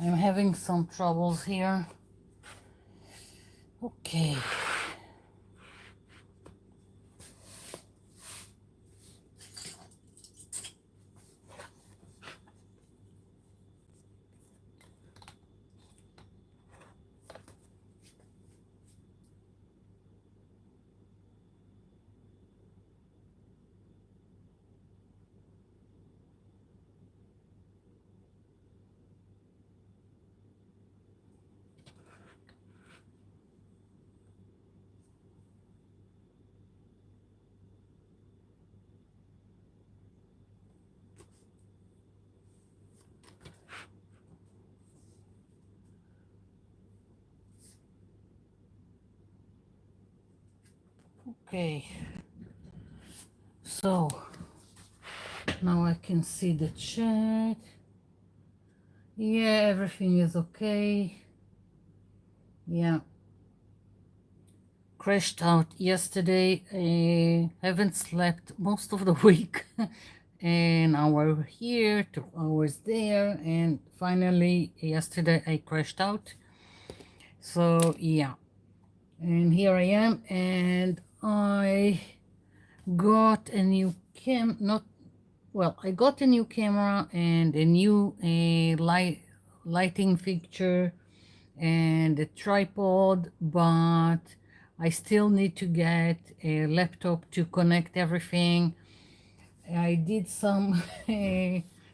I'm having some troubles here. Okay. Okay. So now I can see the chat. Yeah, everything is okay. Yeah. Crashed out yesterday. I haven't slept most of the week. An hour here, 2 hours there, and finally yesterday I crashed out. So yeah, and here I am, and I got a new I got a new camera and a new lighting fixture and a tripod, but I still need to get a laptop to connect everything. I did some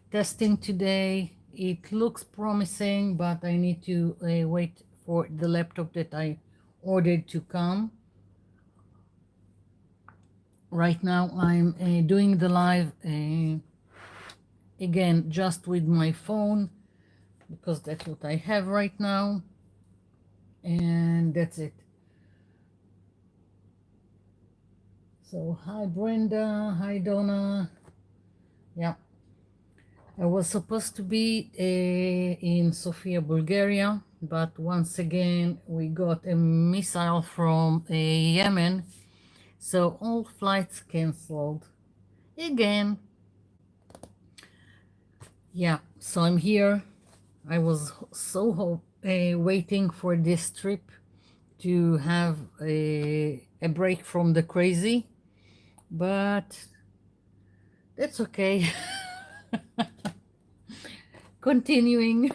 testing today. It looks promising, but I need to wait for the laptop that I ordered to come. Right now I'm doing the live again just with my phone because that's what I have right now, and that's it. So hi Brenda, hi Donna. Yeah, I was supposed to be in Sofia, Bulgaria, but once again we got a missile from Yemen, so all flights canceled again. Yeah, so I'm here. I was so waiting for this trip to have a break from the crazy, but that's okay. Continuing.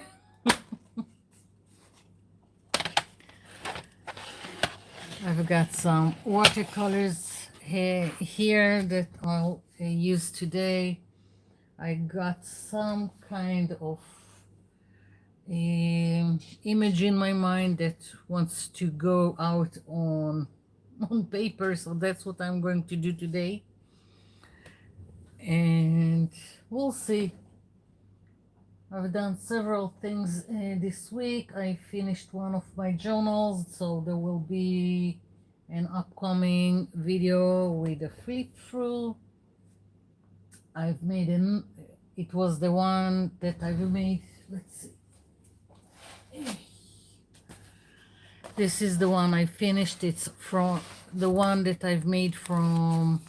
I've got some watercolors here that I'll use today. I got some kind of image in my mind that wants to go out on paper, so that's what I'm going to do today, and we'll see. I've done several things this week. I finished one of my journals, so there will be an upcoming video with a flip through. I've made it was the one that I've made. Let's see. This is the one I finished. It's from the one that I've made from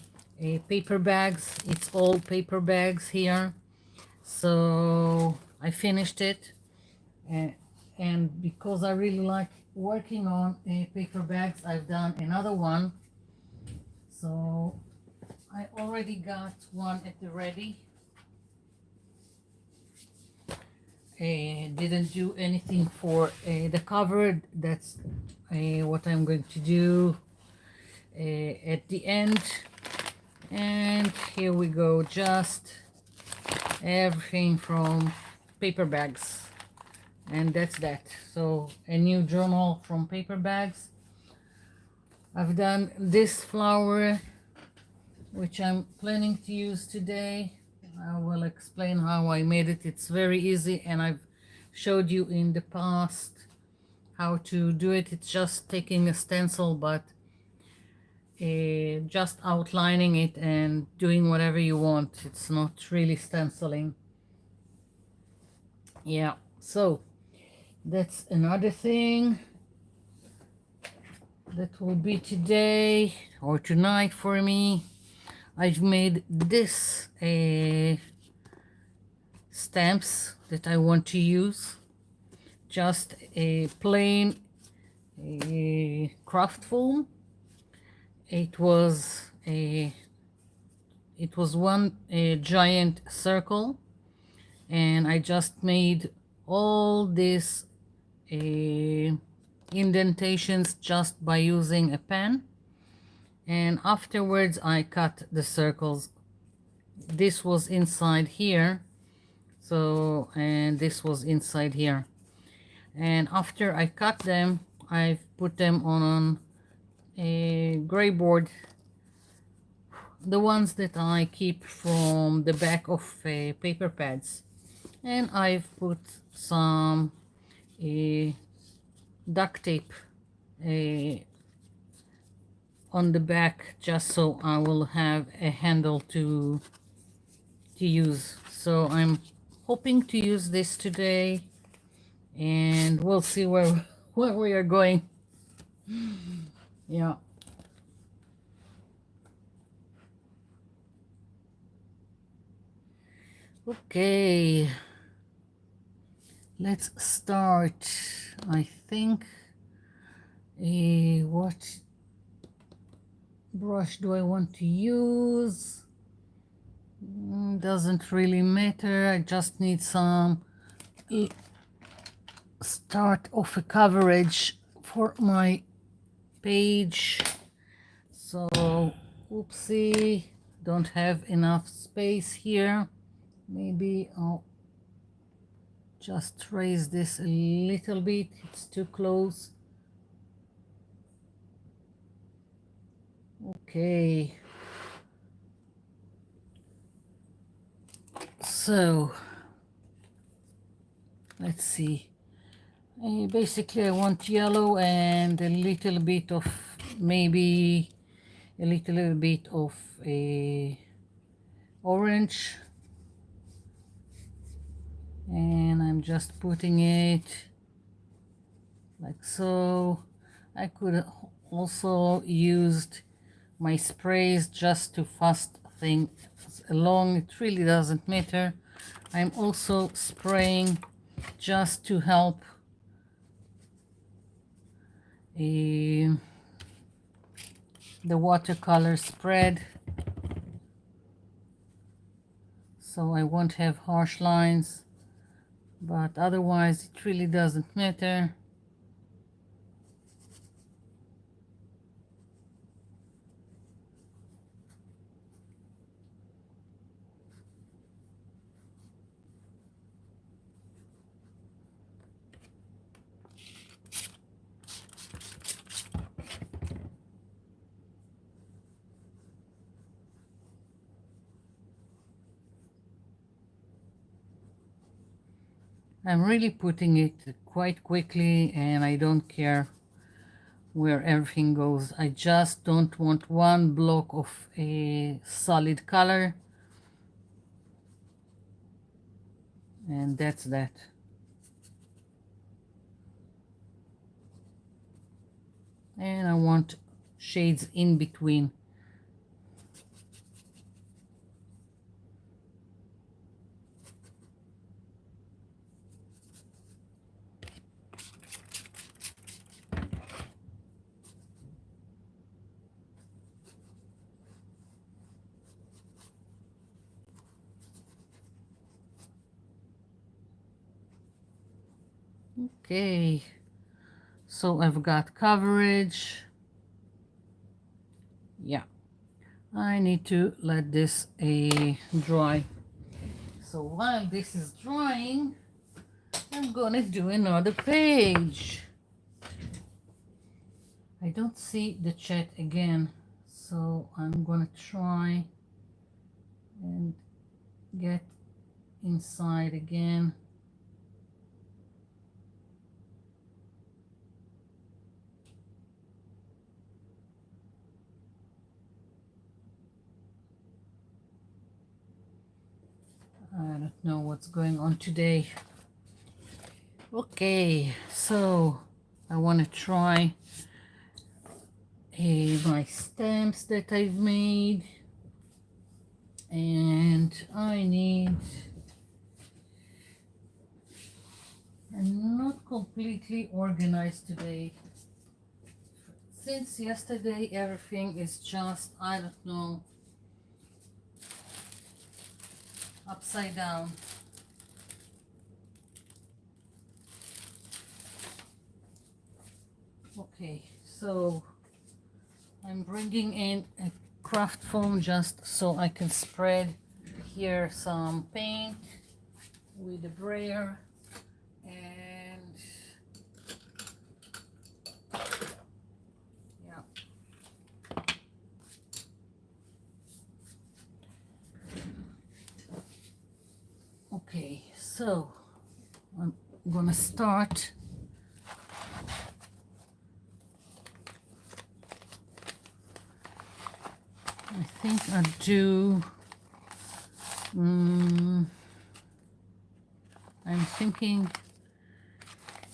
paper bags. It's all paper bags here. So I finished it. And because I really like working on paper bags, I've done another one. So I already got one at the ready. Didn't do anything for the cover. That's what I'm going to do at the end. And here we go, just everything from paper bags, and that's that. So a new journal from paper bags. I've done this flower, which I'm planning to use today. I will explain how I made it. It's very easy, and I've showed you in the past how to do it. It's just taking a stencil, but just outlining it and doing whatever you want. It's not really stenciling. Yeah, so that's another thing that will be today or tonight for me. I've made this stamps that I want to use. Just a plain craft foam. It was one giant circle, and I just made all these indentations just by using a pen, and afterwards I cut the circles. This was inside here, so, and this was inside here, and after I cut them I've put them on a gray board, the ones that I keep from the back of paper pads, and I've put some duct tape on the back just so I will have a handle to use. So I'm hoping to use this today, and we'll see where we are going. Yeah. Okay, let's start. I think what brush do I want to use? Doesn't really matter. I just need some start of a coverage for my page. So, oopsie, don't have enough space here. Maybe I'll just raise this a little bit. It's too close. Okay. So, let's see. Basically, I want yellow and a little bit of, maybe a little bit of a orange, and I'm just putting it like so. I could also used my sprays just to fast things along. It really doesn't matter. I'm also spraying just to help the watercolor spread, so I won't have harsh lines, but otherwise it really doesn't matter. I'm really putting it quite quickly, and I don't care where everything goes. I just don't want one block of a solid color, and that's that. And I want shades in between. Okay, so I've got coverage. Yeah, I need to let this dry. So while this is drying, I'm gonna do another page. I don't see the chat again, so I'm gonna try and get inside again. I don't know what's going on today. Okay, so I want to try my stamps that I've made, and I'm not completely organized today. Since yesterday, everything is just, I don't know, upside down. Okay, so I'm bringing in a craft foam just so I can spread here some paint with the brayer, and yeah. Okay, so I'm gonna start. I think I'll do, I'm thinking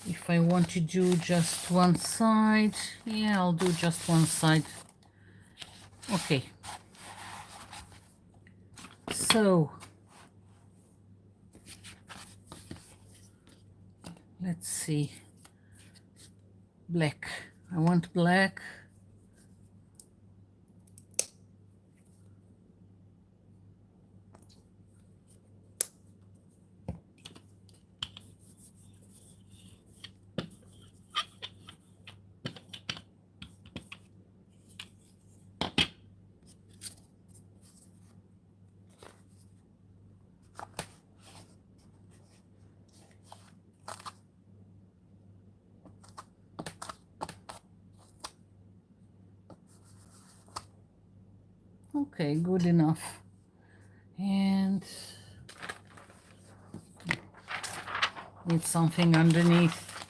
if I want to do just one side, yeah, I'll do just one side. Okay, so let's see, black, I want black. Okay, good enough. And need something underneath.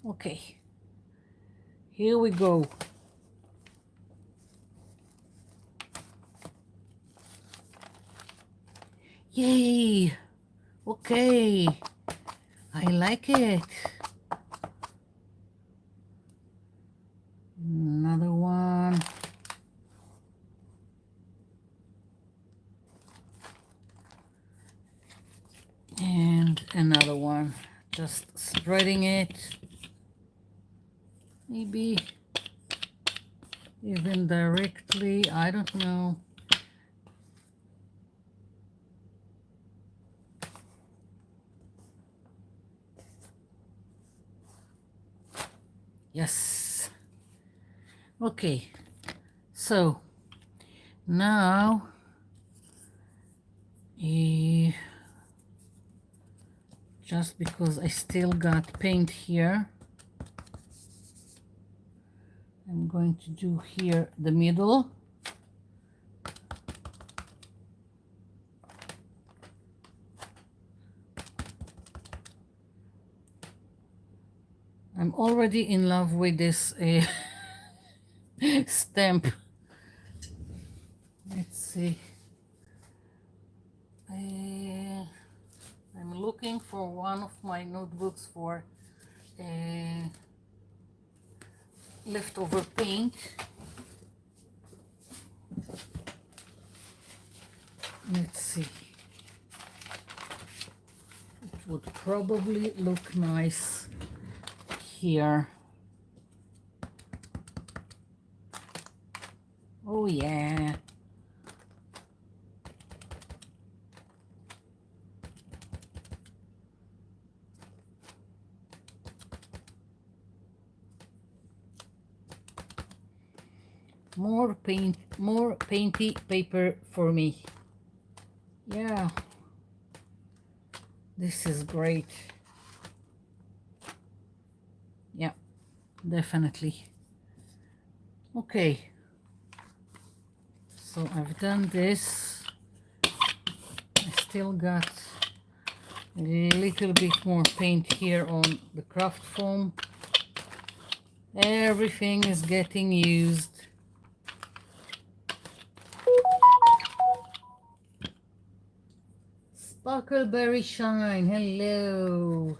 Okay, here we go. Yay! Okay, I like it. Another one. And another one. Just spreading it. Maybe even directly, I don't know. Yes. Okay, so now just because I still got paint here, I'm going to do here the middle. I'm already in love with this stamp. Let's see. I'm looking for one of my notebooks for leftover paint. Let's see. It would probably look nice here. Oh yeah. More paint, more painty paper for me. Yeah, this is great. Yeah, definitely. Okay, so I've done this. I still got a little bit more paint here on the craft foam. Everything is getting used. Sparkleberry Shine, hello.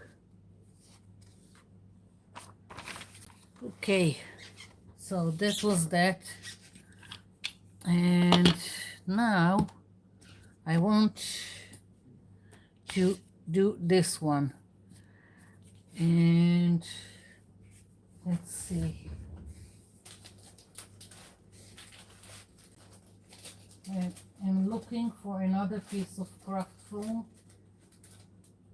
Okay, so that was that. And now I want to do this one. And let's see. I'm looking for another piece of craft foam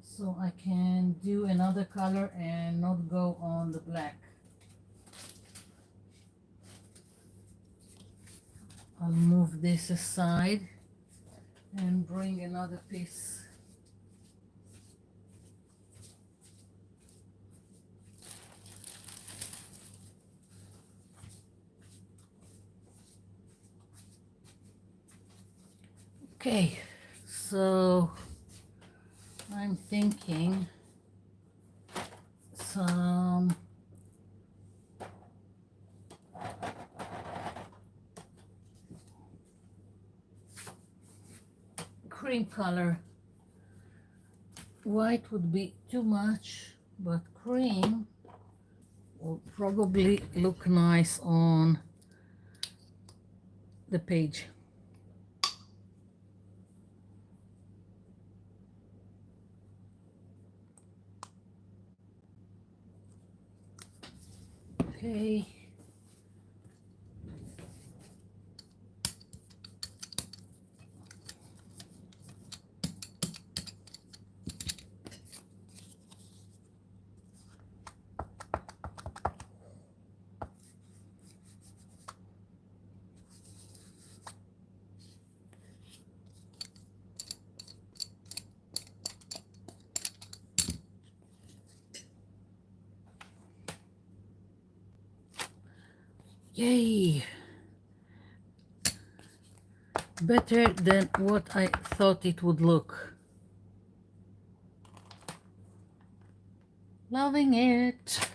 so I can do another color and not go on the black. I'll move this aside and bring another piece. Okay, so I'm thinking some cream color. White would be too much, but cream will probably look nice on the page. Okay. Yay! Better than what I thought it would look. Loving it.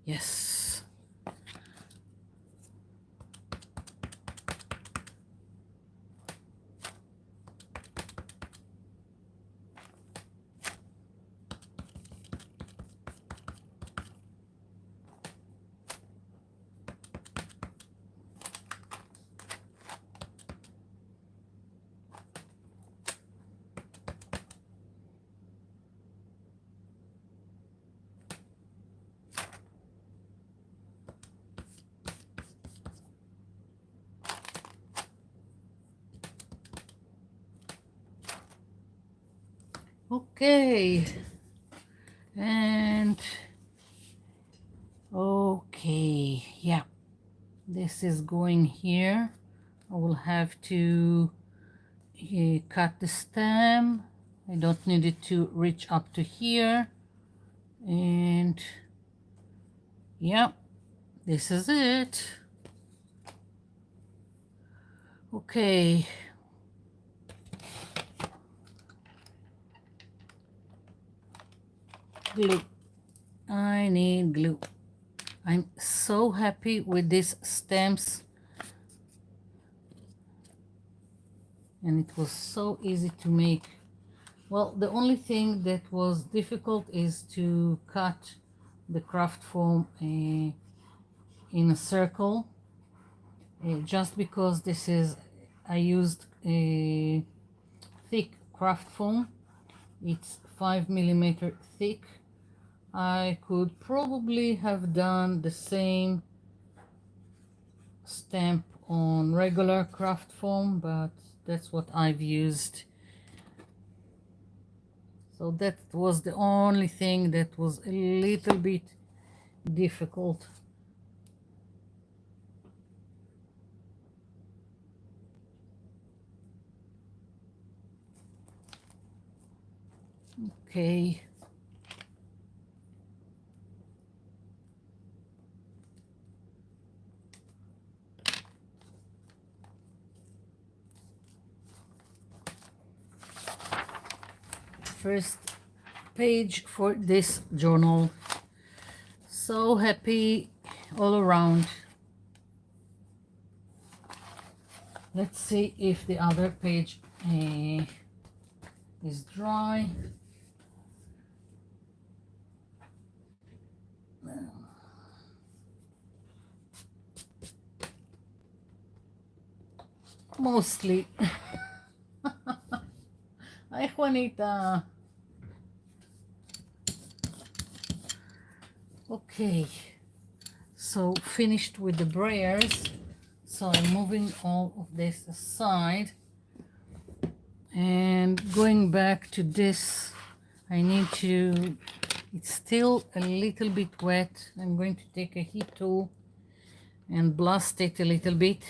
Yes. Okay. And okay, yeah. This is going here. I will have to cut the stem. I don't need it to reach up to here. And yeah, this is it. Okay. Glue. I need glue. I'm so happy with these stamps. And it was so easy to make. Well, the only thing that was difficult is to cut the craft foam in a circle. Just because this is, I used a thick craft foam. It's 5 mm thick. I could probably have done the same stamp on regular craft foam, but that's what I've used. So that was the only thing that was a little bit difficult. Okay. First, page for this journal. So happy all around. Let's see if the other page is dry. Mostly. Hi, Juanita. Okay, so finished with the brayers. So I'm moving all of this aside and going back to this. I need to, it's still a little bit wet. I'm going to take a heat tool and blast it a little bit.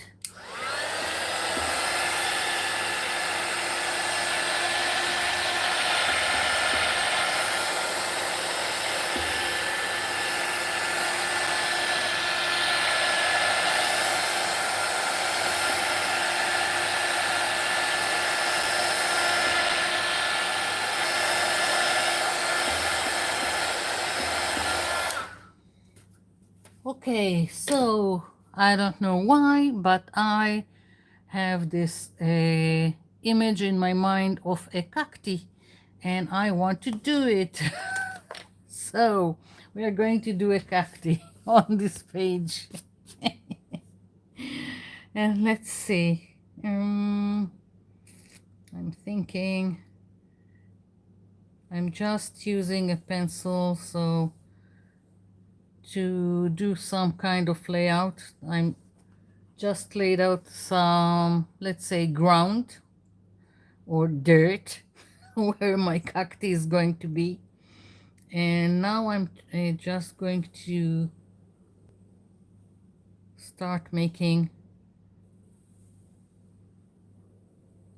Okay, so I don't know why, but I have this image in my mind of a cacti and I want to do it. So we are going to do a cacti on this page. And let's see. I'm thinking I'm just using a pencil so to do some kind of layout. I'm just laid out some, let's say, ground or dirt where my cacti is going to be. And now I'm just going to start making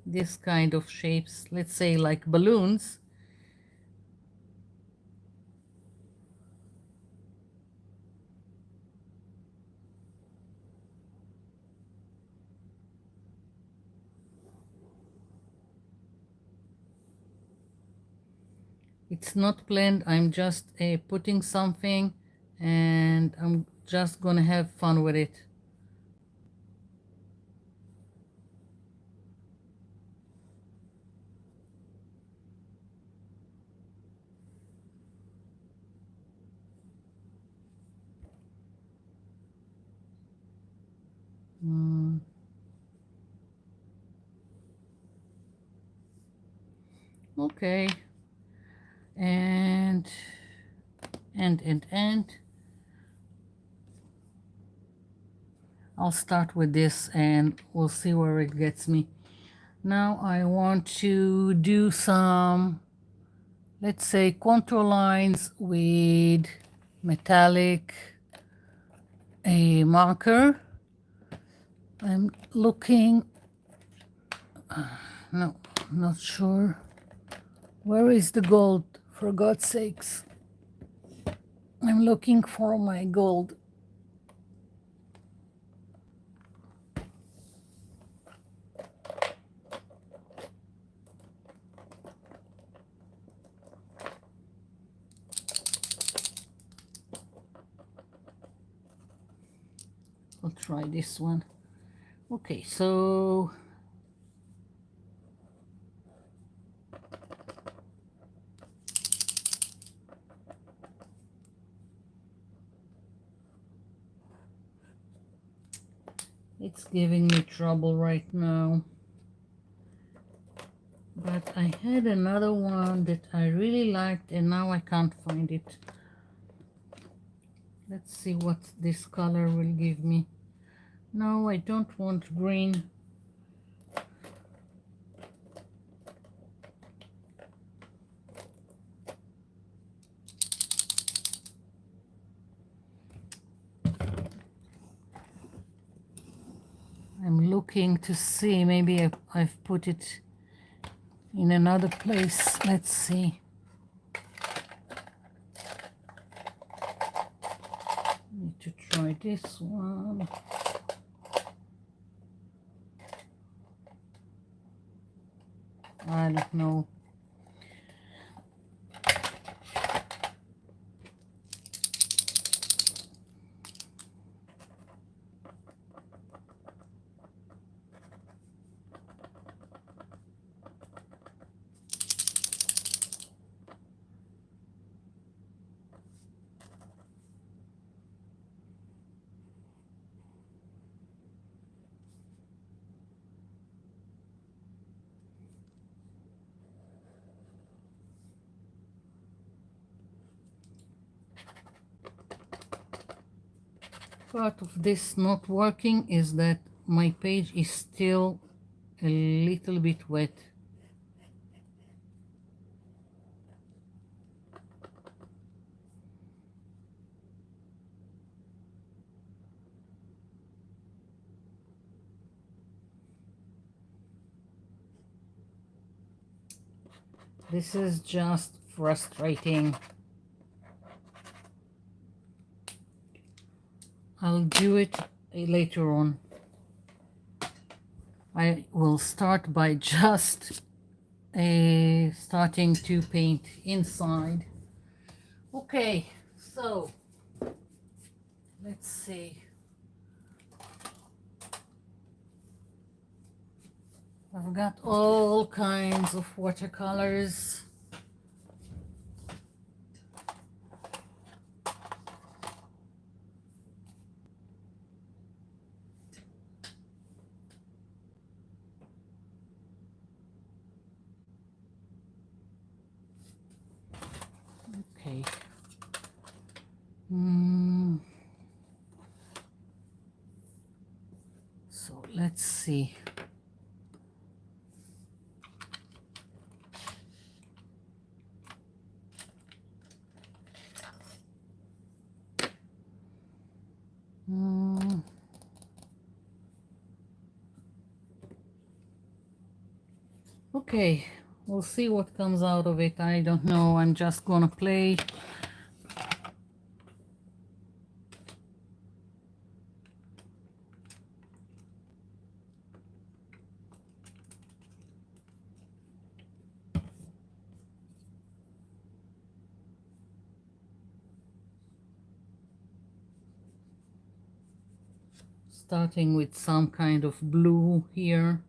this kind of shapes, let's say like balloons. It's not planned, I'm just putting something and I'm just gonna have fun with it. Okay, and I'll start with this and we'll see where it gets me. Now I want to do some, let's say, contour lines with metallic a marker. I'm looking, no, not sure. Where is the gold, for God's sakes? I'm looking for my gold. I'll try this one. Okay, so it's giving me trouble right now. But I had another one that I really liked and now I can't find it. Let's see what this color will give me. No, I don't want green. I'm looking to see, maybe I've put it in another place. Let's see. Need to try this one. I don't know. part of this not working is that my page is still a little bit wet. This is just frustrating. I'll do it later on. I will start by just starting to paint inside. Okay, so let's see. I've got all kinds of watercolors. Okay. So let's see. Okay, we'll see what comes out of it. I don't know. I'm just gonna play. Starting with some kind of blue here.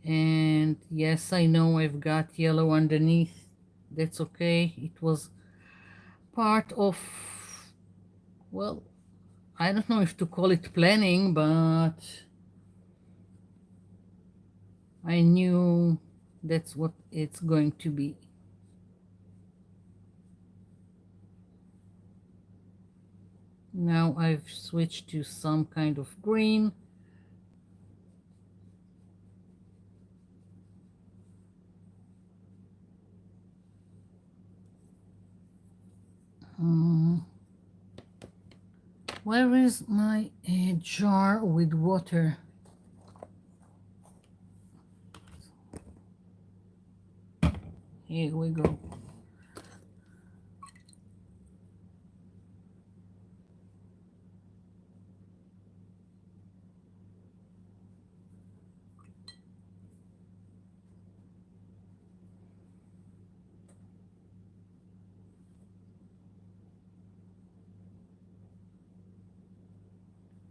And yes, I know I've got yellow underneath. That's okay. It was part of, well, I don't know if to call it planning, but I knew that's what it's going to be. Now I've switched to some kind of green. Where is my jar with water? Here we go.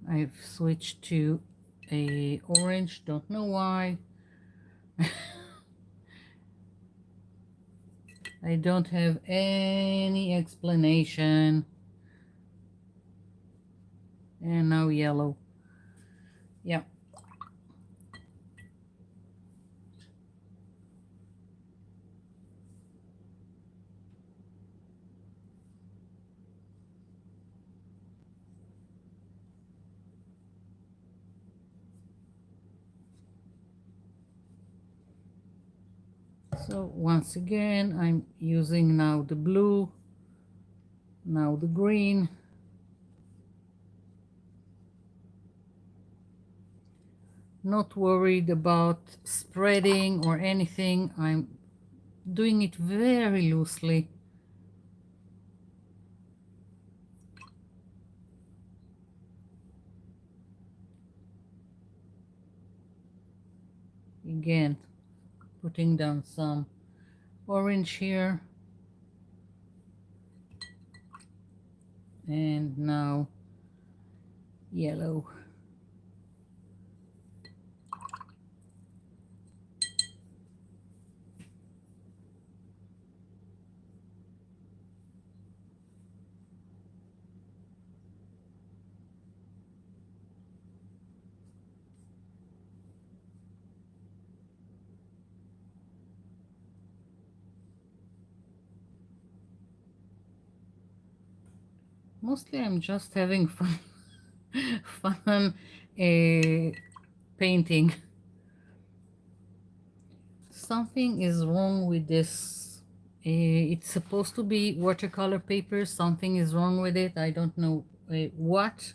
I've switched to a orange, don't know why. I don't have any explanation. And now yellow. Yeah. So once again, I'm using now the blue, now the green. Not worried about spreading or anything. I'm doing it very loosely. Again, putting down some orange here. And now yellow. Mostly I'm just having fun fun painting. Something is wrong with this. It's supposed to be watercolor paper. Something is wrong with it. I don't know what.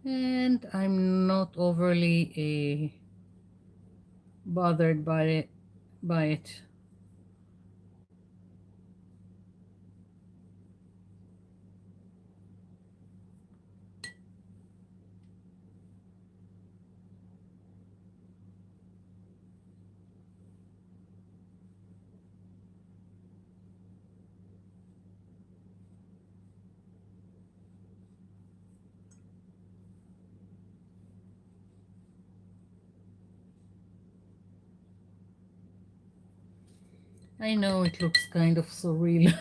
And I'm not overly bothered by it. I know it looks kind of surreal,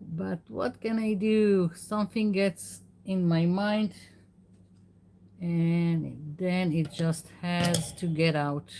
but what can I do? Something gets in my mind and then it just has to get out.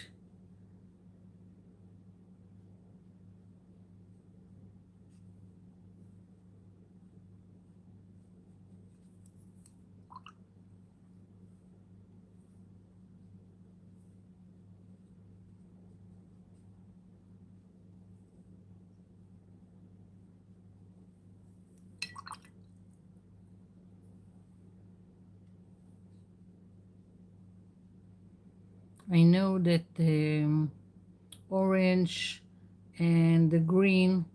I know that the orange and the green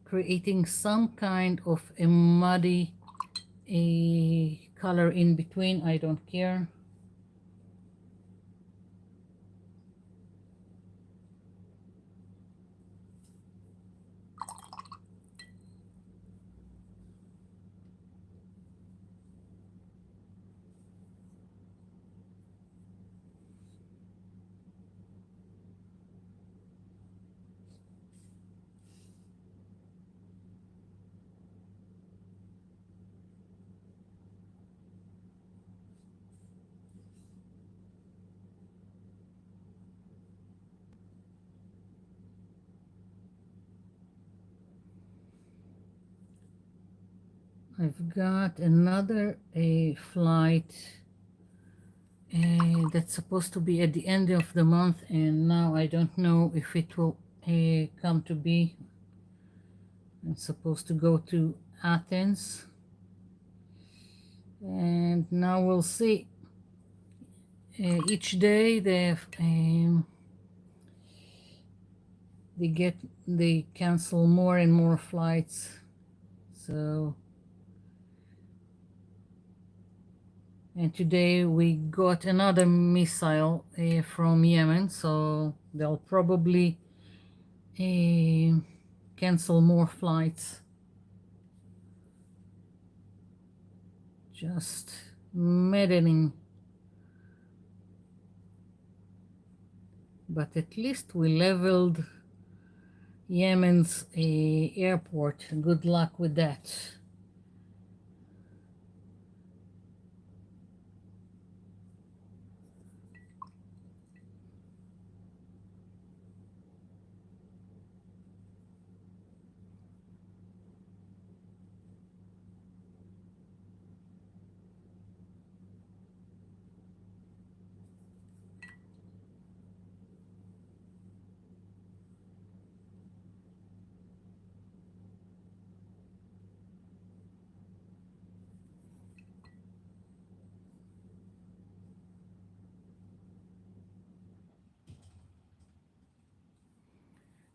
creating some kind of a muddy a color in between. I don't care. I've got another a flight that's supposed to be at the end of the month, and now I don't know if it will come to be. I'm supposed to go to Athens, and now we'll see. Each day they get they cancel more and more flights, so. And today we got another missile from Yemen, so they'll probably uh, cancel more flights. Just maddening. But at least we leveled Yemen's airport. Good luck with that.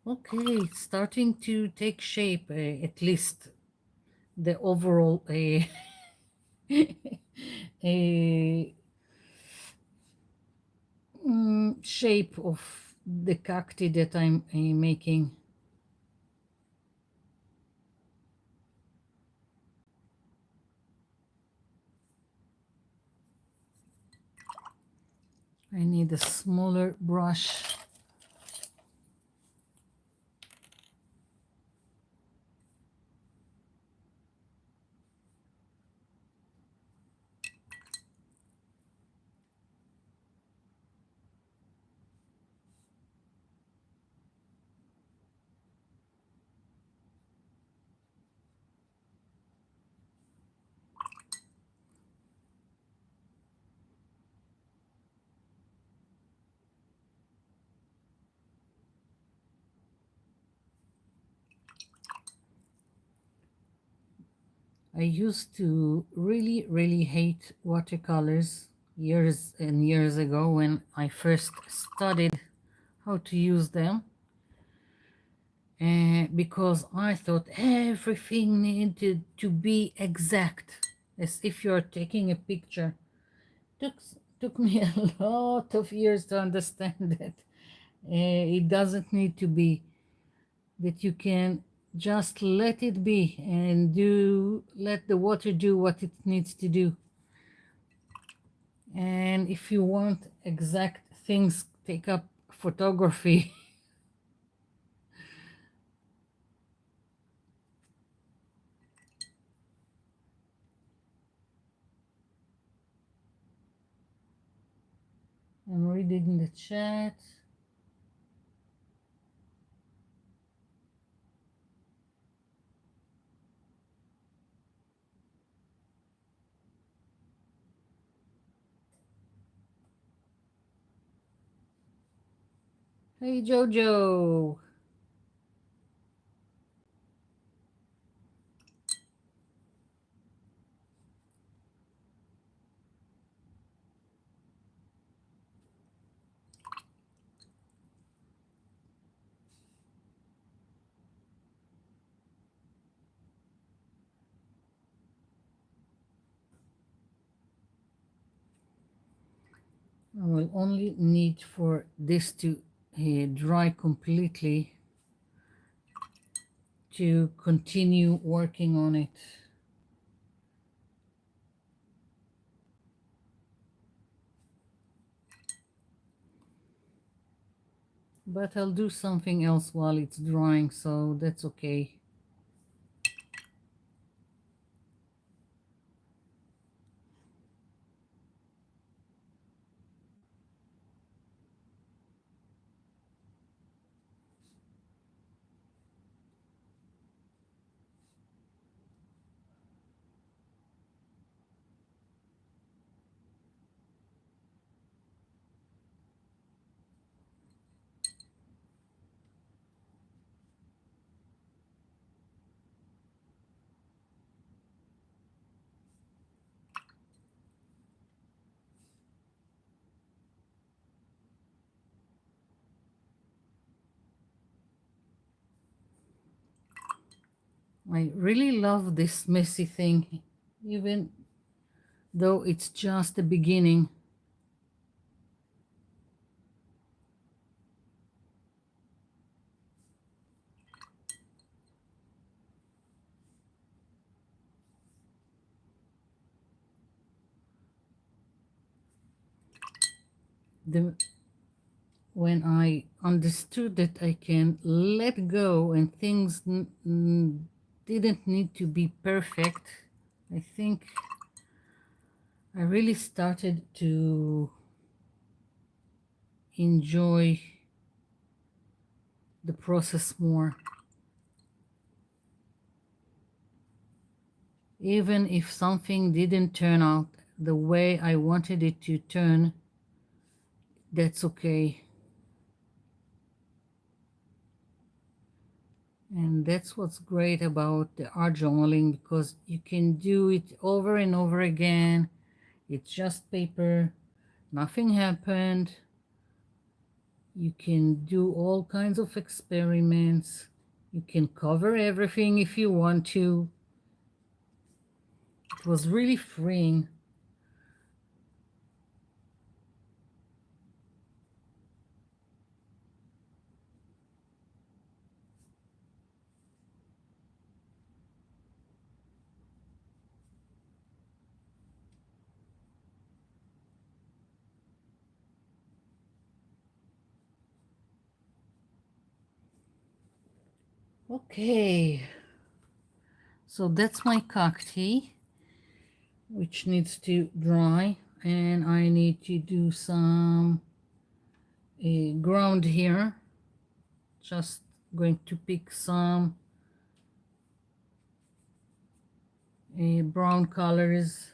Okay, it's starting to take shape, at least the overall shape of the cacti that I'm making. I need a smaller brush. I used to really, really hate watercolors years and years ago when I first studied how to use them, because I thought everything needed to be exact, as if you're taking a picture. Took, took me a lot of years to understand that it doesn't need to be, that you can just let it be and let the water do what it needs to do. And if you want exact things, take up photography. I'm reading the chat. Hey Jojo. I will only need for this to dry completely to continue working on it. But I'll do something else while it's drying, so that's okay. I really love this messy thing, even though it's just the beginning. The, when I understood that I can let go and things didn't need to be perfect, I think I really started to enjoy the process more. Even if something didn't turn out the way I wanted it to turn, that's okay. And that's what's great about the art journaling, because you can do it over and over again. It's just paper, nothing happened. You can do all kinds of experiments. You can cover everything if you want to. It was really freeing. Okay, so that's my cacti, which needs to dry, and I need to do some ground here. Just going to pick some brown colors.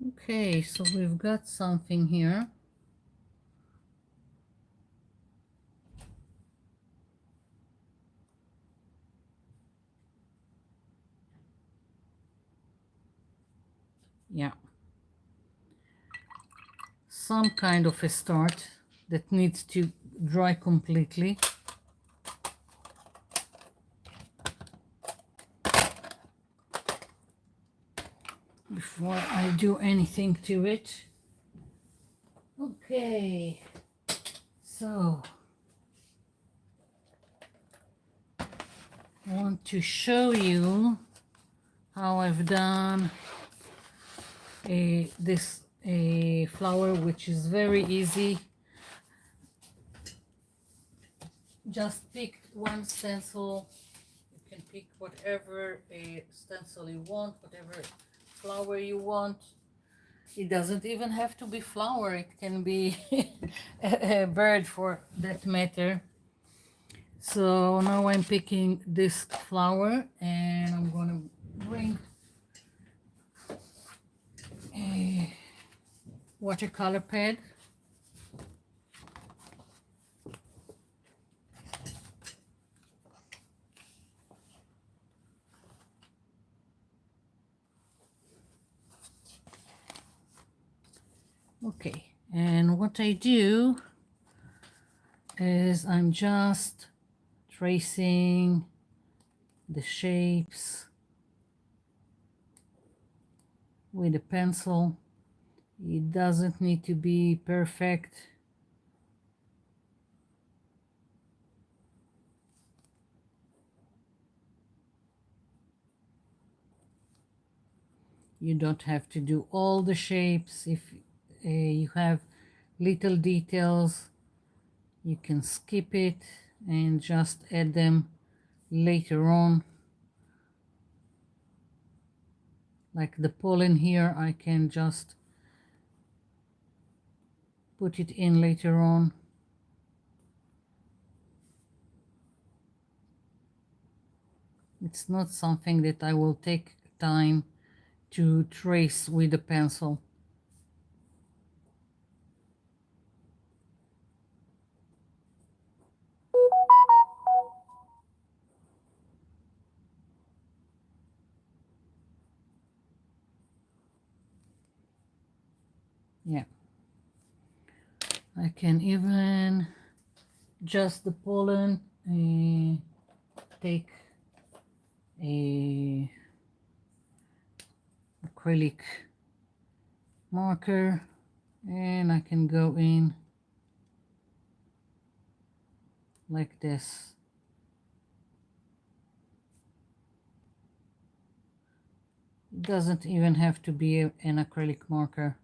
Okay, so we've got something here. Yeah, some kind of a start that needs to dry completely. Before I do anything to it. Okay, so I want to show you how I've done this flower, which is very easy. Just pick one stencil. You can pick whatever stencil you want, whatever flower you want. It doesn't even have to be flower. It can be a bird for that matter. So now I'm picking this flower and I'm going to bring a watercolor pad. Okay, and what I do is I'm just tracing the shapes with a pencil. It doesn't need to be perfect. You don't have to do all the shapes. If you have little details, you can skip it and just add them later on. Like the pollen here, I can just put it in later on. It's not something that I will take time to trace with a pencil. Yeah, I can even just the pollen, take a acrylic marker and I can go in like this. It doesn't even have to be an acrylic marker.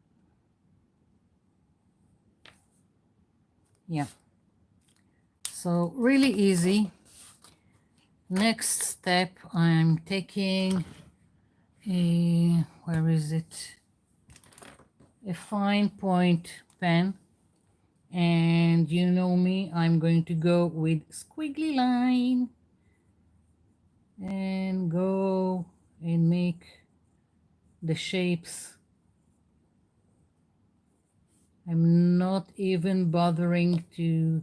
Yeah, so really easy. Next step, I'm taking a, where is it? A fine point pen, and you know me, I'm going to go with squiggly line and go and make the shapes. I'm not even bothering to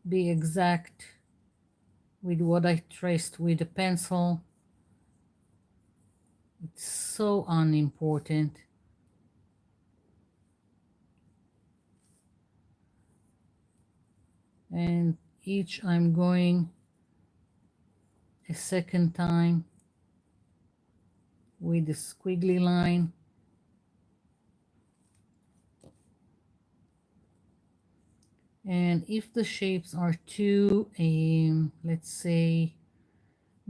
be exact with what I traced with a pencil. It's so unimportant. And each I'm going a second time with the squiggly line. And if the shapes are too, let's say,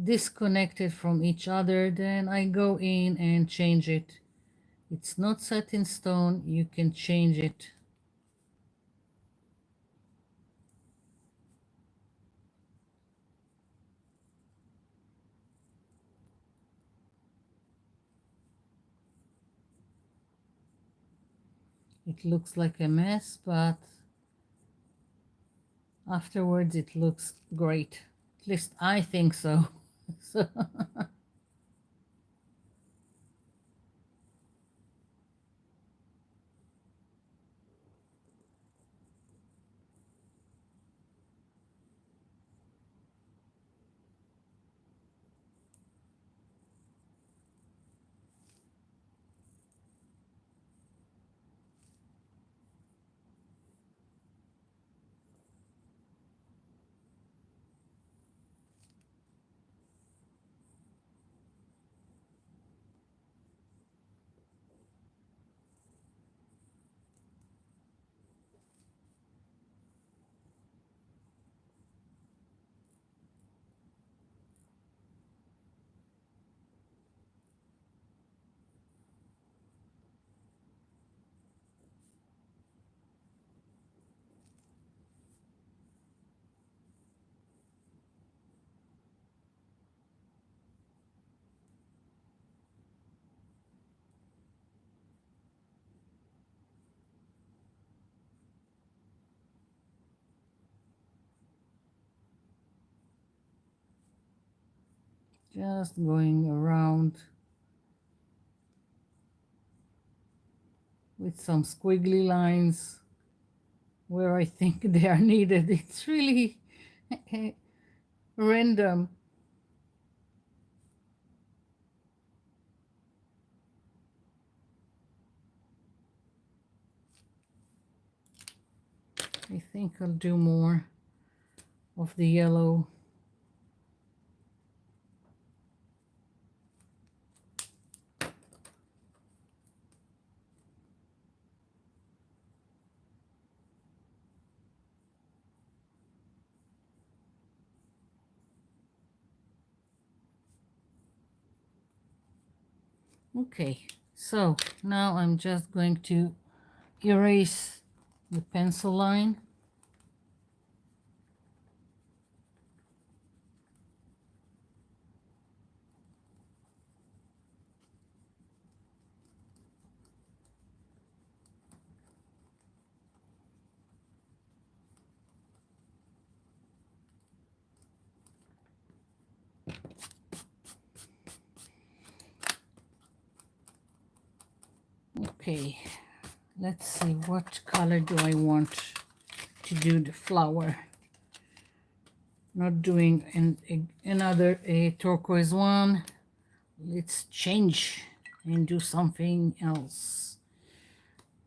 disconnected from each other, then I go in and change it. It's not set in stone, you can change it. It looks like a mess, but afterwards it looks great. At least I think so. So Just going around with some squiggly lines where I think they are needed. It's really random. I think I'll do more of the yellow. Okay, so now I'm just going to erase the pencil line. Okay, let's see, what color do I want to do the flower? Not doing another turquoise one. Let's change and do something else.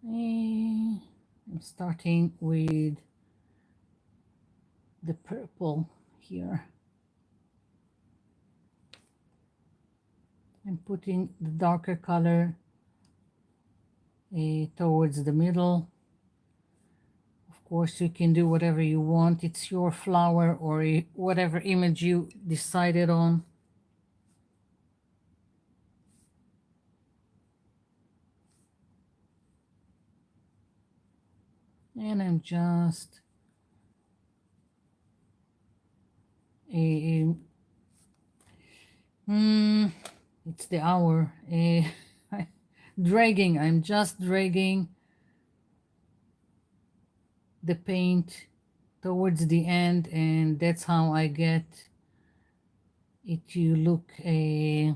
I'm starting with the purple here. I'm putting the darker color towards the middle. Of course, you can do whatever you want. It's your flower or whatever image you decided on. And I'm just it's the hour. Dragging. I'm just dragging the paint towards the end, and that's how I get it to look a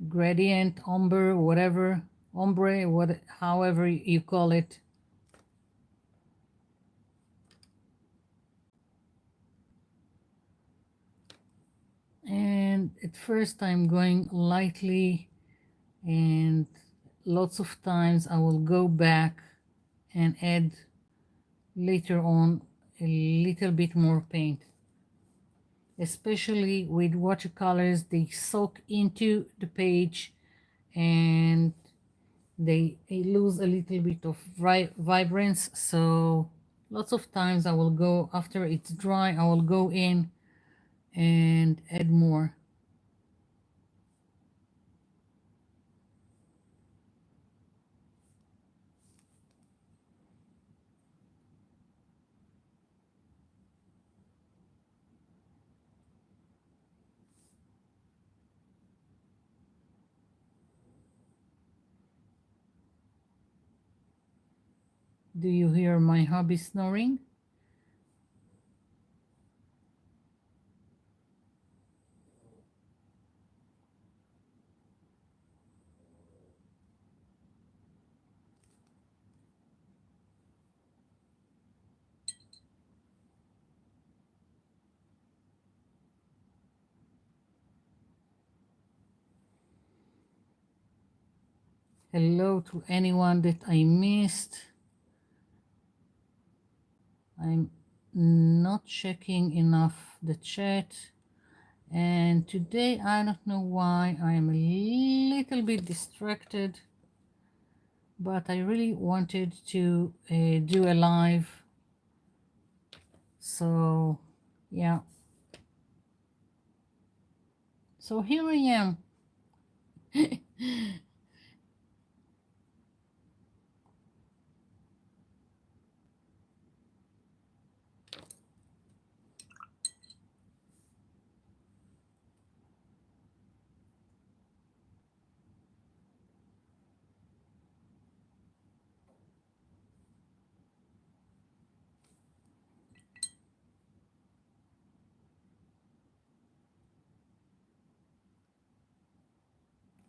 gradient, ombre, whatever, ombre, however you call it. And at first I'm going lightly, and lots of times I will go back and add later on a little bit more paint. Especially with watercolors, they soak into the page and they lose a little bit of vibrance. So lots of times I will go, after it's dry, I will go in and add more. Do you hear my hubby snoring? Hello to anyone that I missed. I'm not checking enough the chat, and today I don't know why I'm a little bit distracted, but I really wanted to do a live, so yeah, so here I am.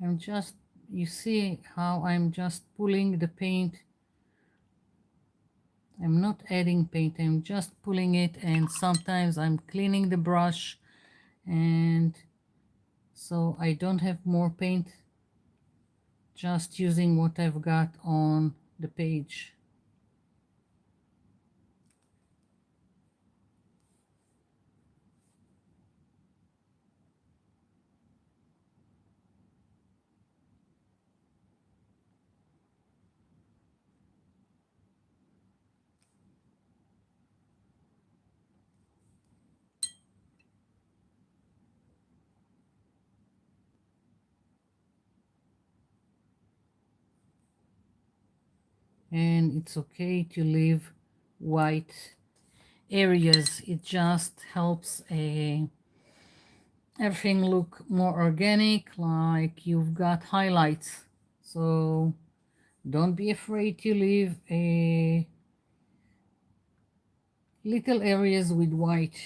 I'm just, you see how I'm just pulling the paint. I'm not adding paint, I'm just pulling it, and sometimes I'm cleaning the brush, and so I don't have more paint, just using what I've got on the page. And it's okay to leave white areas. It just helps everything look more organic, like you've got highlights. So don't be afraid to leave a little areas with white.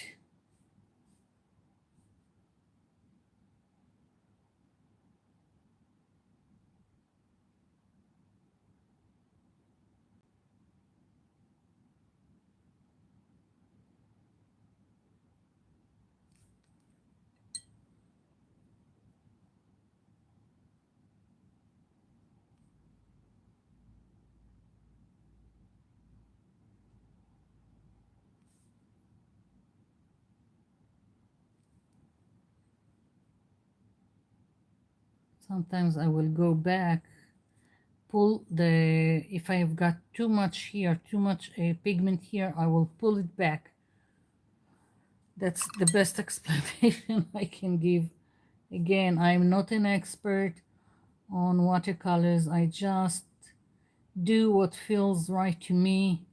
Sometimes I will go back, pull the, if I've got too much here, too much pigment here, I will pull it back. That's the best explanation I can give. Again, I'm not an expert on watercolors. I just do what feels right to me.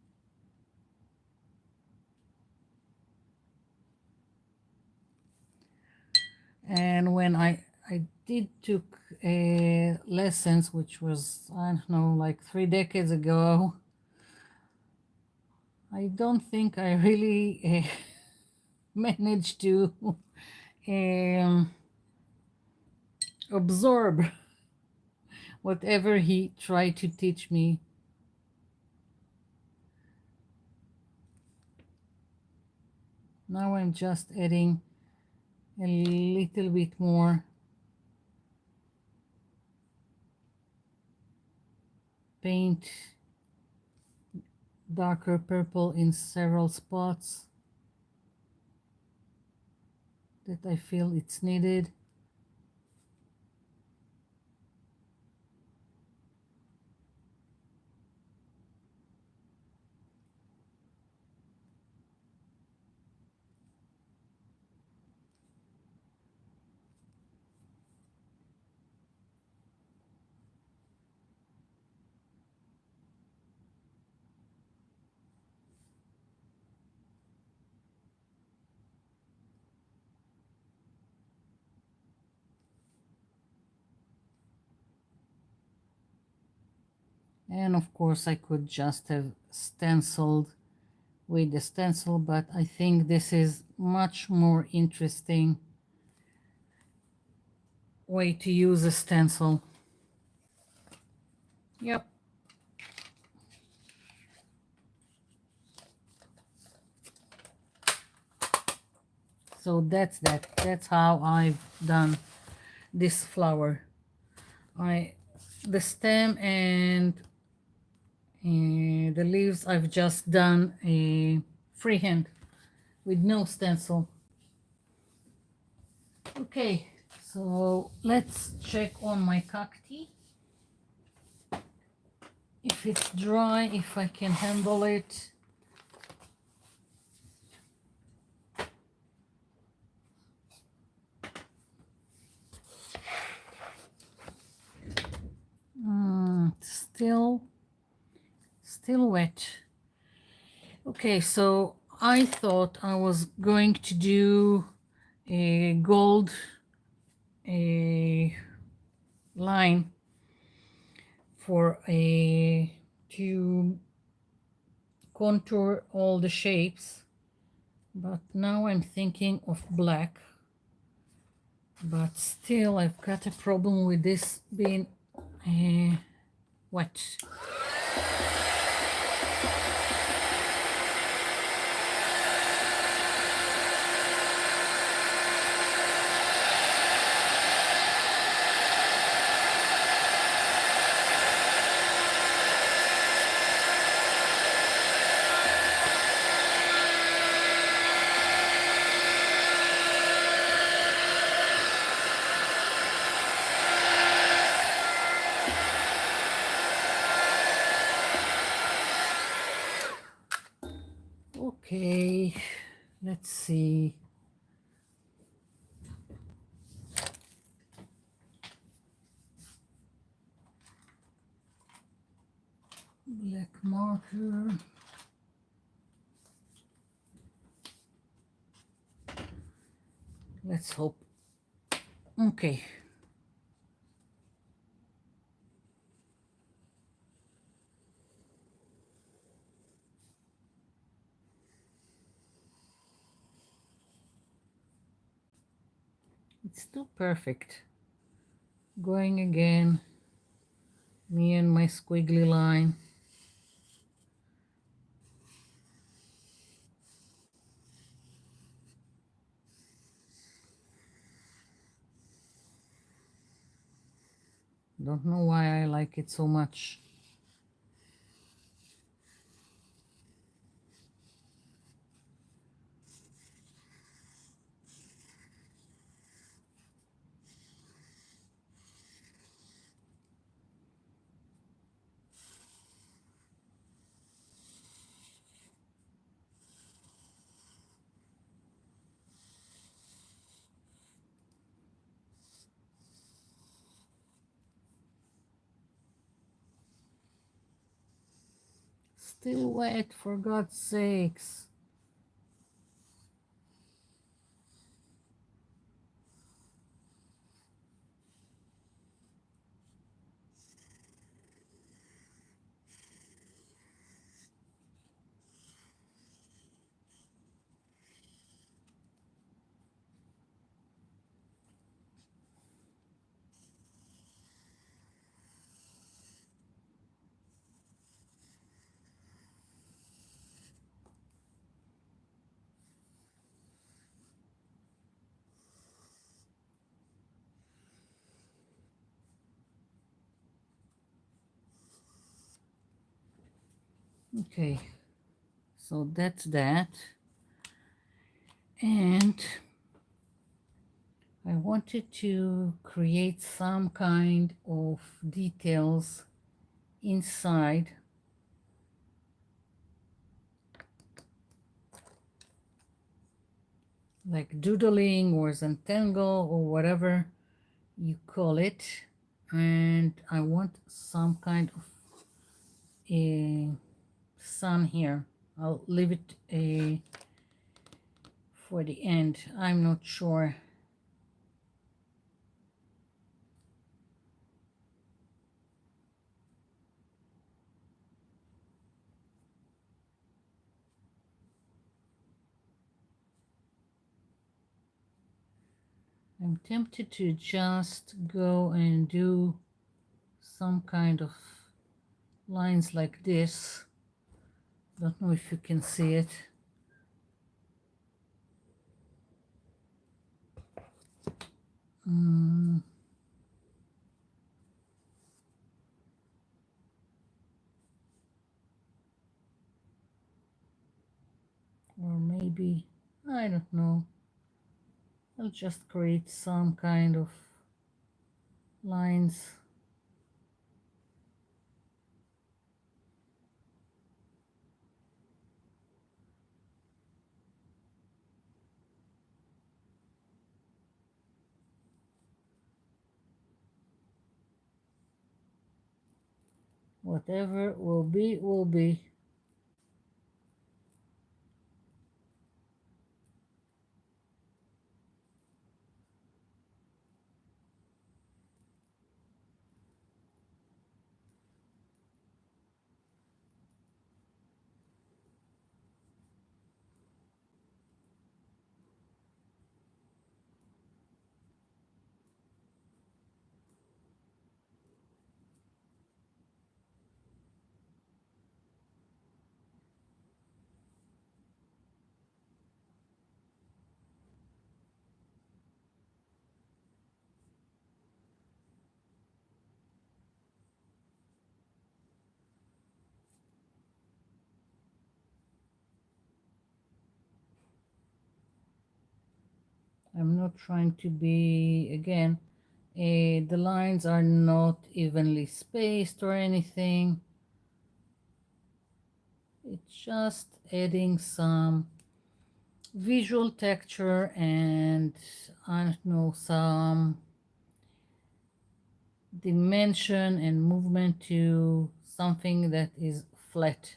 And when I did took lessons, which was, I don't know, like 3 decades ago, I don't think I really managed to um, absorb whatever he tried to teach me. Now I'm just adding a little bit more paint, darker purple in several spots that I feel it's needed. And of course I could just have stenciled with the stencil, but I think this is much more interesting way to use a stencil. Yep. So that's that. That's how I've done this flower. The stem and the leaves I've just done a freehand with no stencil. Okay, so let's check on my cacti. If it's dry, if I can handle it. Still wet. Okay, so I thought I was going to do a gold line for a to contour all the shapes, but now I'm thinking of black. but still I've got a problem with this being wet. Okay, let's see. Black marker. Let's hope. Okay. It's too perfect. Going again. Me and my squiggly line. Don't know why I like it so much. Still wet, for God's sakes. Okay, so that's that. And I wanted to create some kind of details inside. Like doodling or zentangle or whatever you call it. And I want some kind of a sun here. I'll leave it for the end. I'm not sure. I'm tempted to just go and do some kind of lines like this. Don't know if you can see it. Or maybe, I don't know. I'll just create some kind of lines. Whatever will be, will be. I'm not trying to be, again, the lines are not evenly spaced or anything. It's just adding some visual texture and, I don't know, some dimension and movement to something that is flat.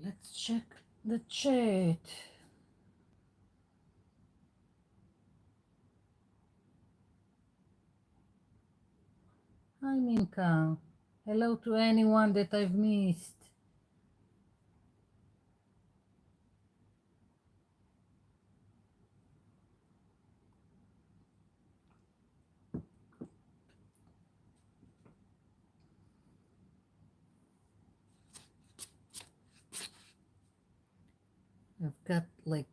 Let's check the chat. Hi Minka. Hello to anyone that I've missed. I've got like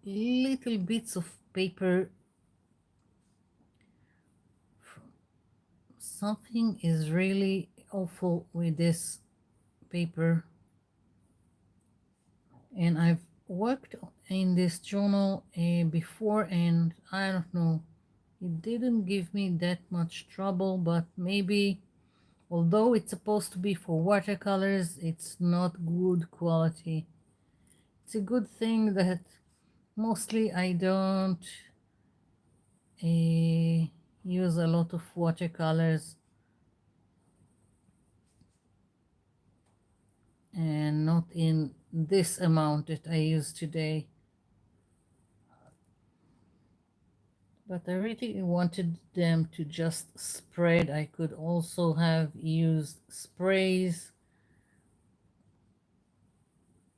little bits of paper. Something is really awful with this paper, and I've worked in this journal before, and I don't know, it didn't give me that much trouble, but maybe although it's supposed to be for watercolors, it's not good quality. It's a good thing that mostly I don't use a lot of watercolors, and not in this amount that I use today. But I really wanted them to just spread. I could also have used sprays.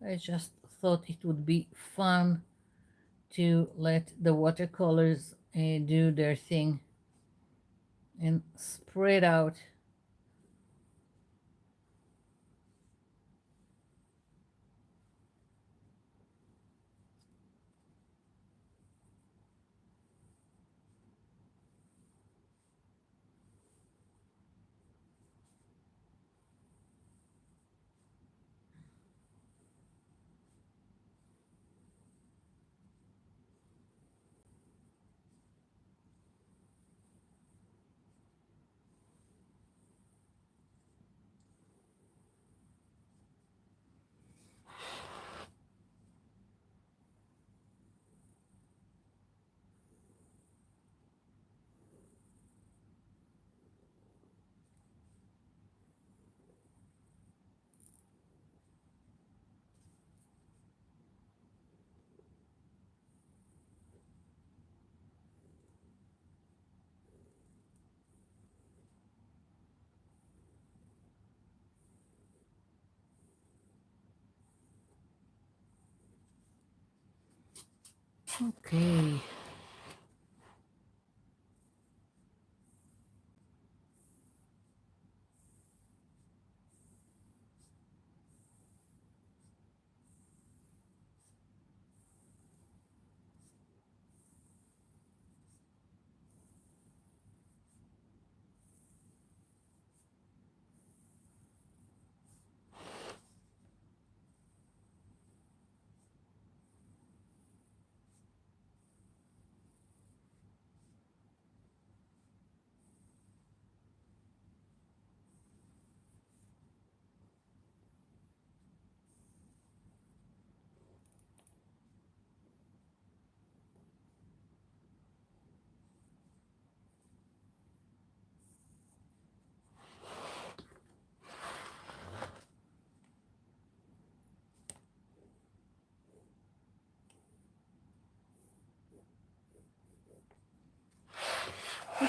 I just thought it would be fun to let the watercolors do their thing and spread out. Okay.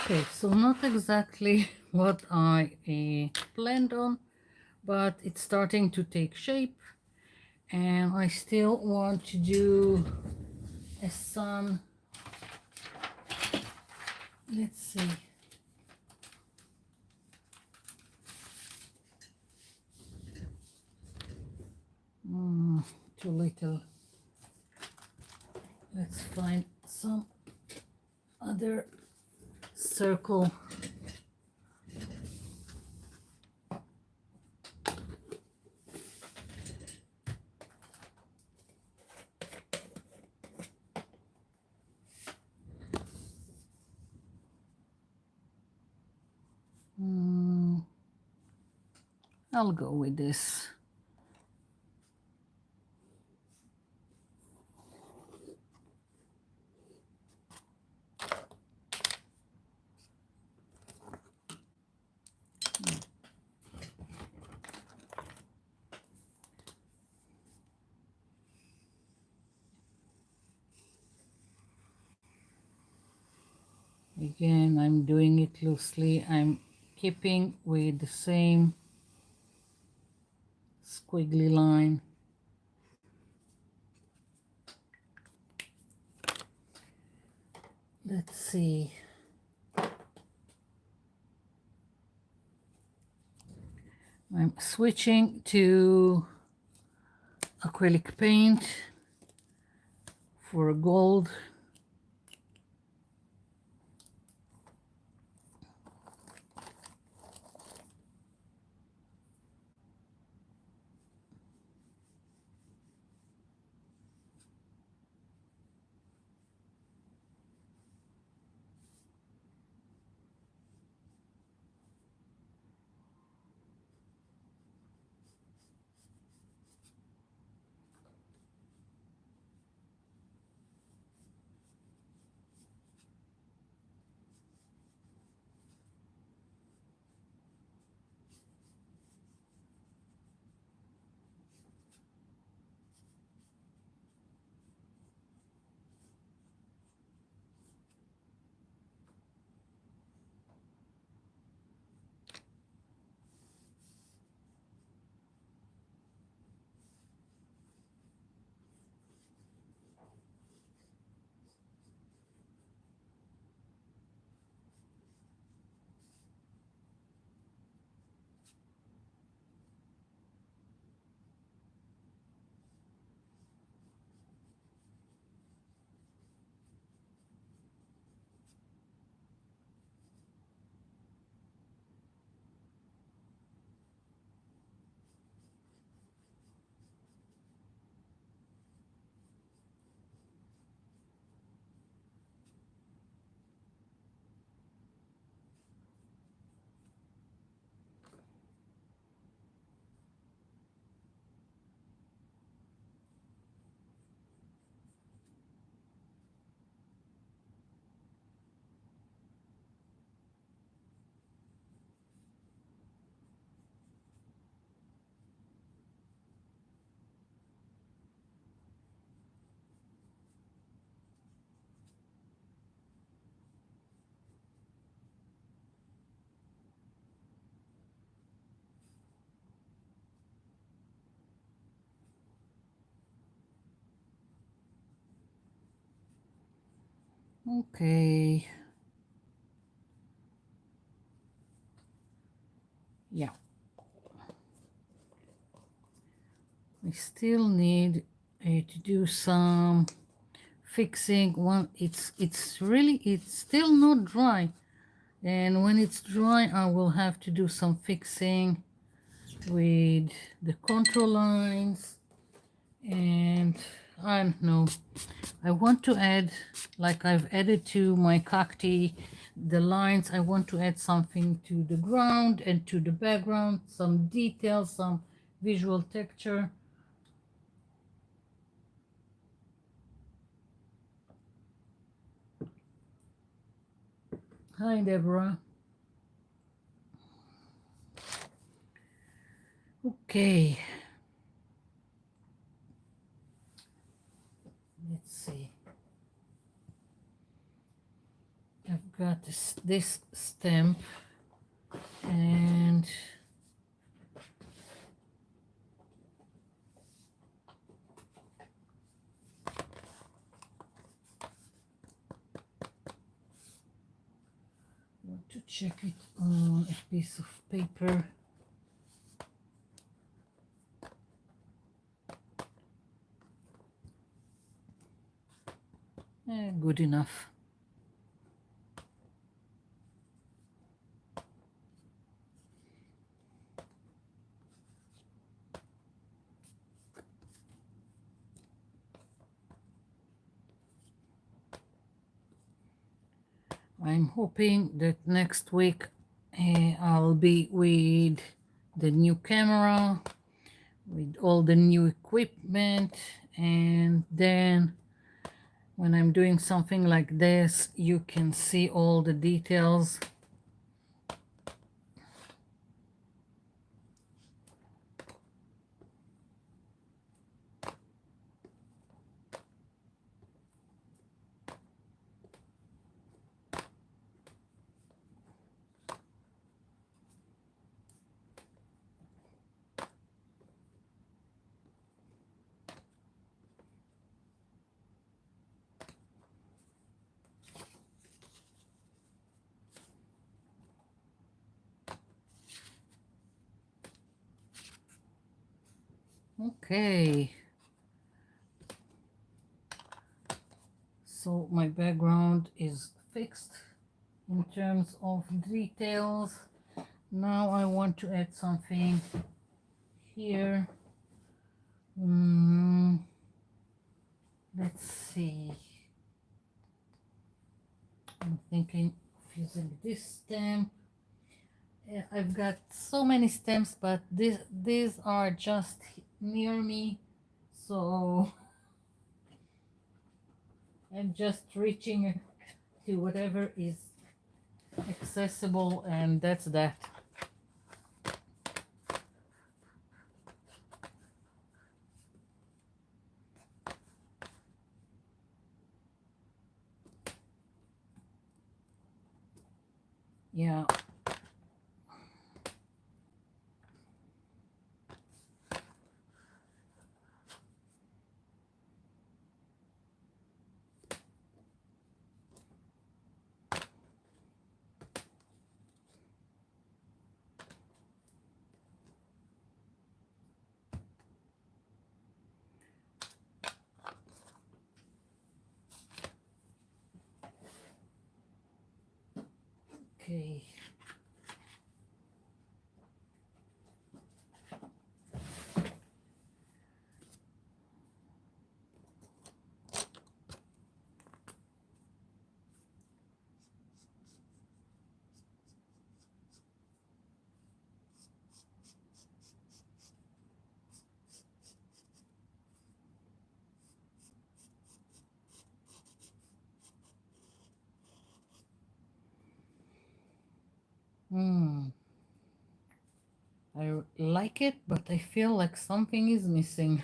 Okay, so not exactly what I planned on, but it's starting to take shape, and I still want to do a sun. Let's see. Too little. Let's find some other circle. I'll go with this. Again, I'm doing it loosely. I'm keeping with the same squiggly line. Let's see. I'm switching to acrylic paint for gold. Okay. Yeah. I still need to do some fixing. One, it's still not dry, and when it's dry, I will have to do some fixing with the contour lines, and I don't know. I want to add, like I've added to my cacti, the lines. I want to add something to the ground and to the background, some details, some visual texture. Hi, Deborah. Okay. Let's see. I've got got this stamp, and I want to check it on a piece of paper. Good enough. I'm hoping that next week I'll be with the new camera, with all the new equipment, and then when I'm doing something like this, you can see all the details. Okay. So my background is fixed in terms of details. Now I want to add something here. Let's see. I'm thinking of using this stamp. I've got so many stamps, but these are just near me, so I'm just reaching to whatever is accessible, and that's that. Yeah. Okay. I like it, but I feel like something is missing.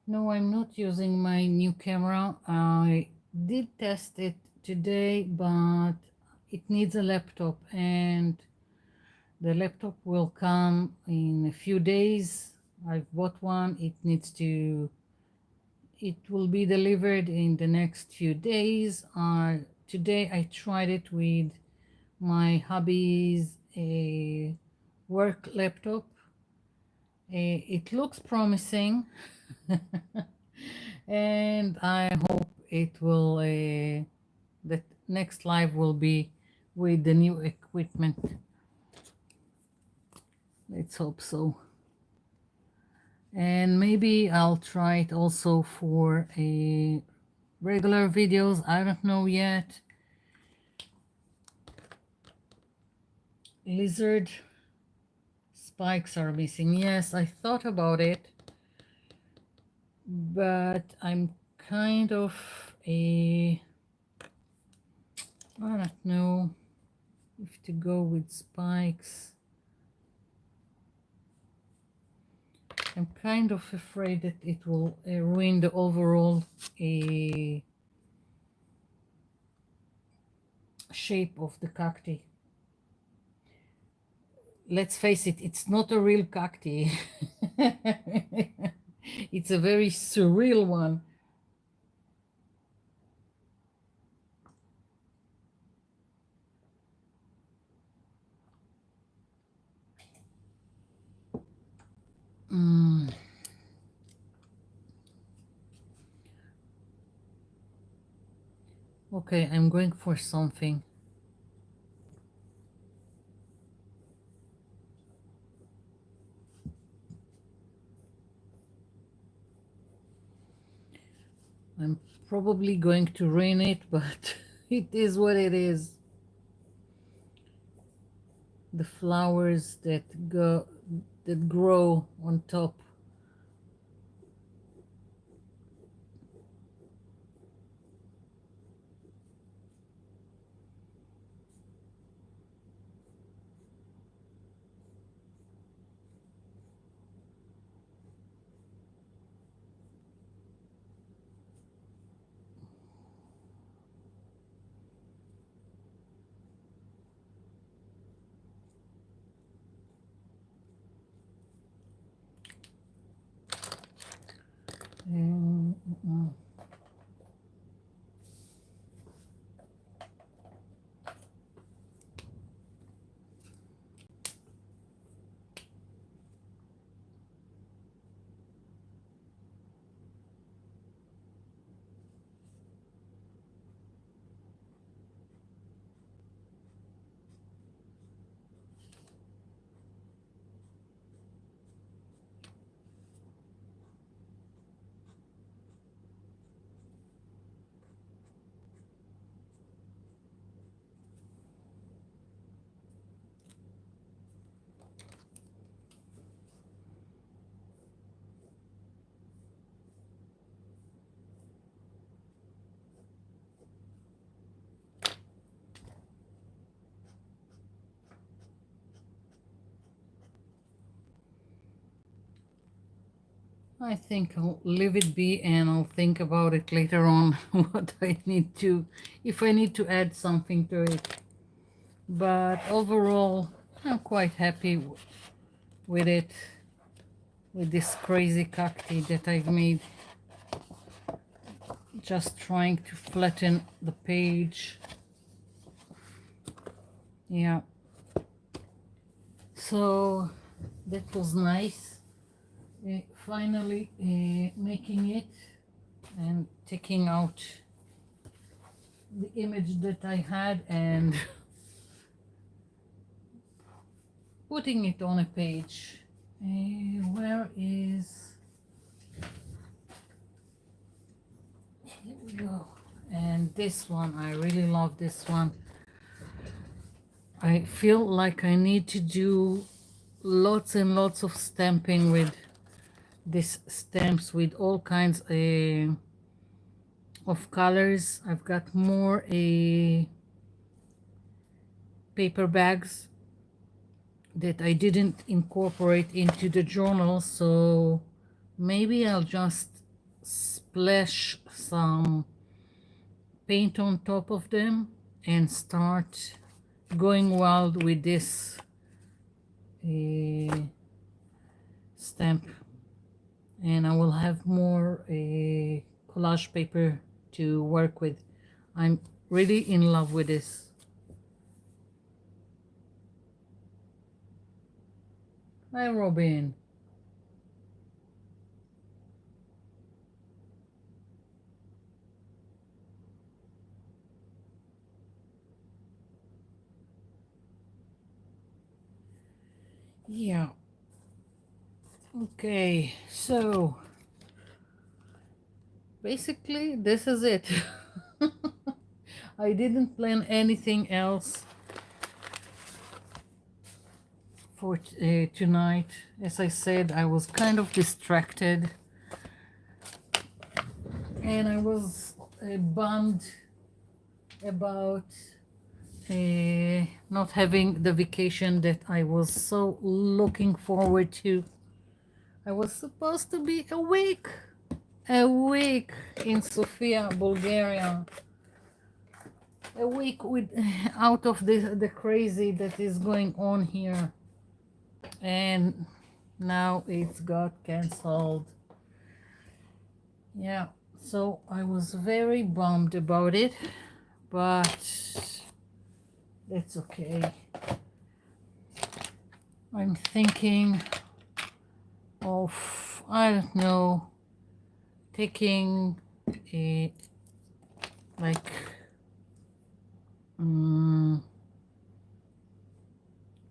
No, I'm not using my new camera. I did test it today, but it needs a laptop, and the laptop will come in a few days. I've bought one. It will be delivered in the next few days. Today I tried it with my hubby's work laptop. It looks promising, and I hope it will. The next live will be with the new equipment. Let's hope so. And maybe I'll try it also for a regular videos. I don't know yet. lizard spikes are missing. Yes, I thought about it, but I'm kind of a, I don't know if to go with spikes. I'm kind of afraid that it will ruin the overall shape of the cacti. Let's face it, it's not a real cacti. It's a very surreal one. Mm. Okay, I'm going for something. I'm probably going to ruin it, but it is what it is. The flowers that grow on top. Mm, mm, mm. I think I'll leave it be and I'll think about it later on what I need to, if I need to add something to it. But overall, I'm quite happy with it, with this crazy cacti that I've made. Just trying to flatten the page. Yeah. So that was nice. Finally making it and taking out the image that I had and putting it on a page. Where is... Here we go. And this one, I really love this one. I feel like I need to do lots and lots of stamping with these stamps with all kinds of colors. I've got more paper bags that I didn't incorporate into the journal, so maybe I'll just splash some paint on top of them and start going wild with this stamp, and I will have more collage paper to work with. I'm really in love with this. Hi, Robin. Yeah. Okay, so basically this is it. I didn't plan anything else. for tonight. As I said, I was kind of distracted and I was bummed about not having the vacation that I was so looking forward to. I was supposed to be a week in Sofia, Bulgaria, a week with out of the crazy that is going on here, and now it's got cancelled. Yeah, so I was very bummed about it, but that's okay. I'm thinking of, I don't know, taking a like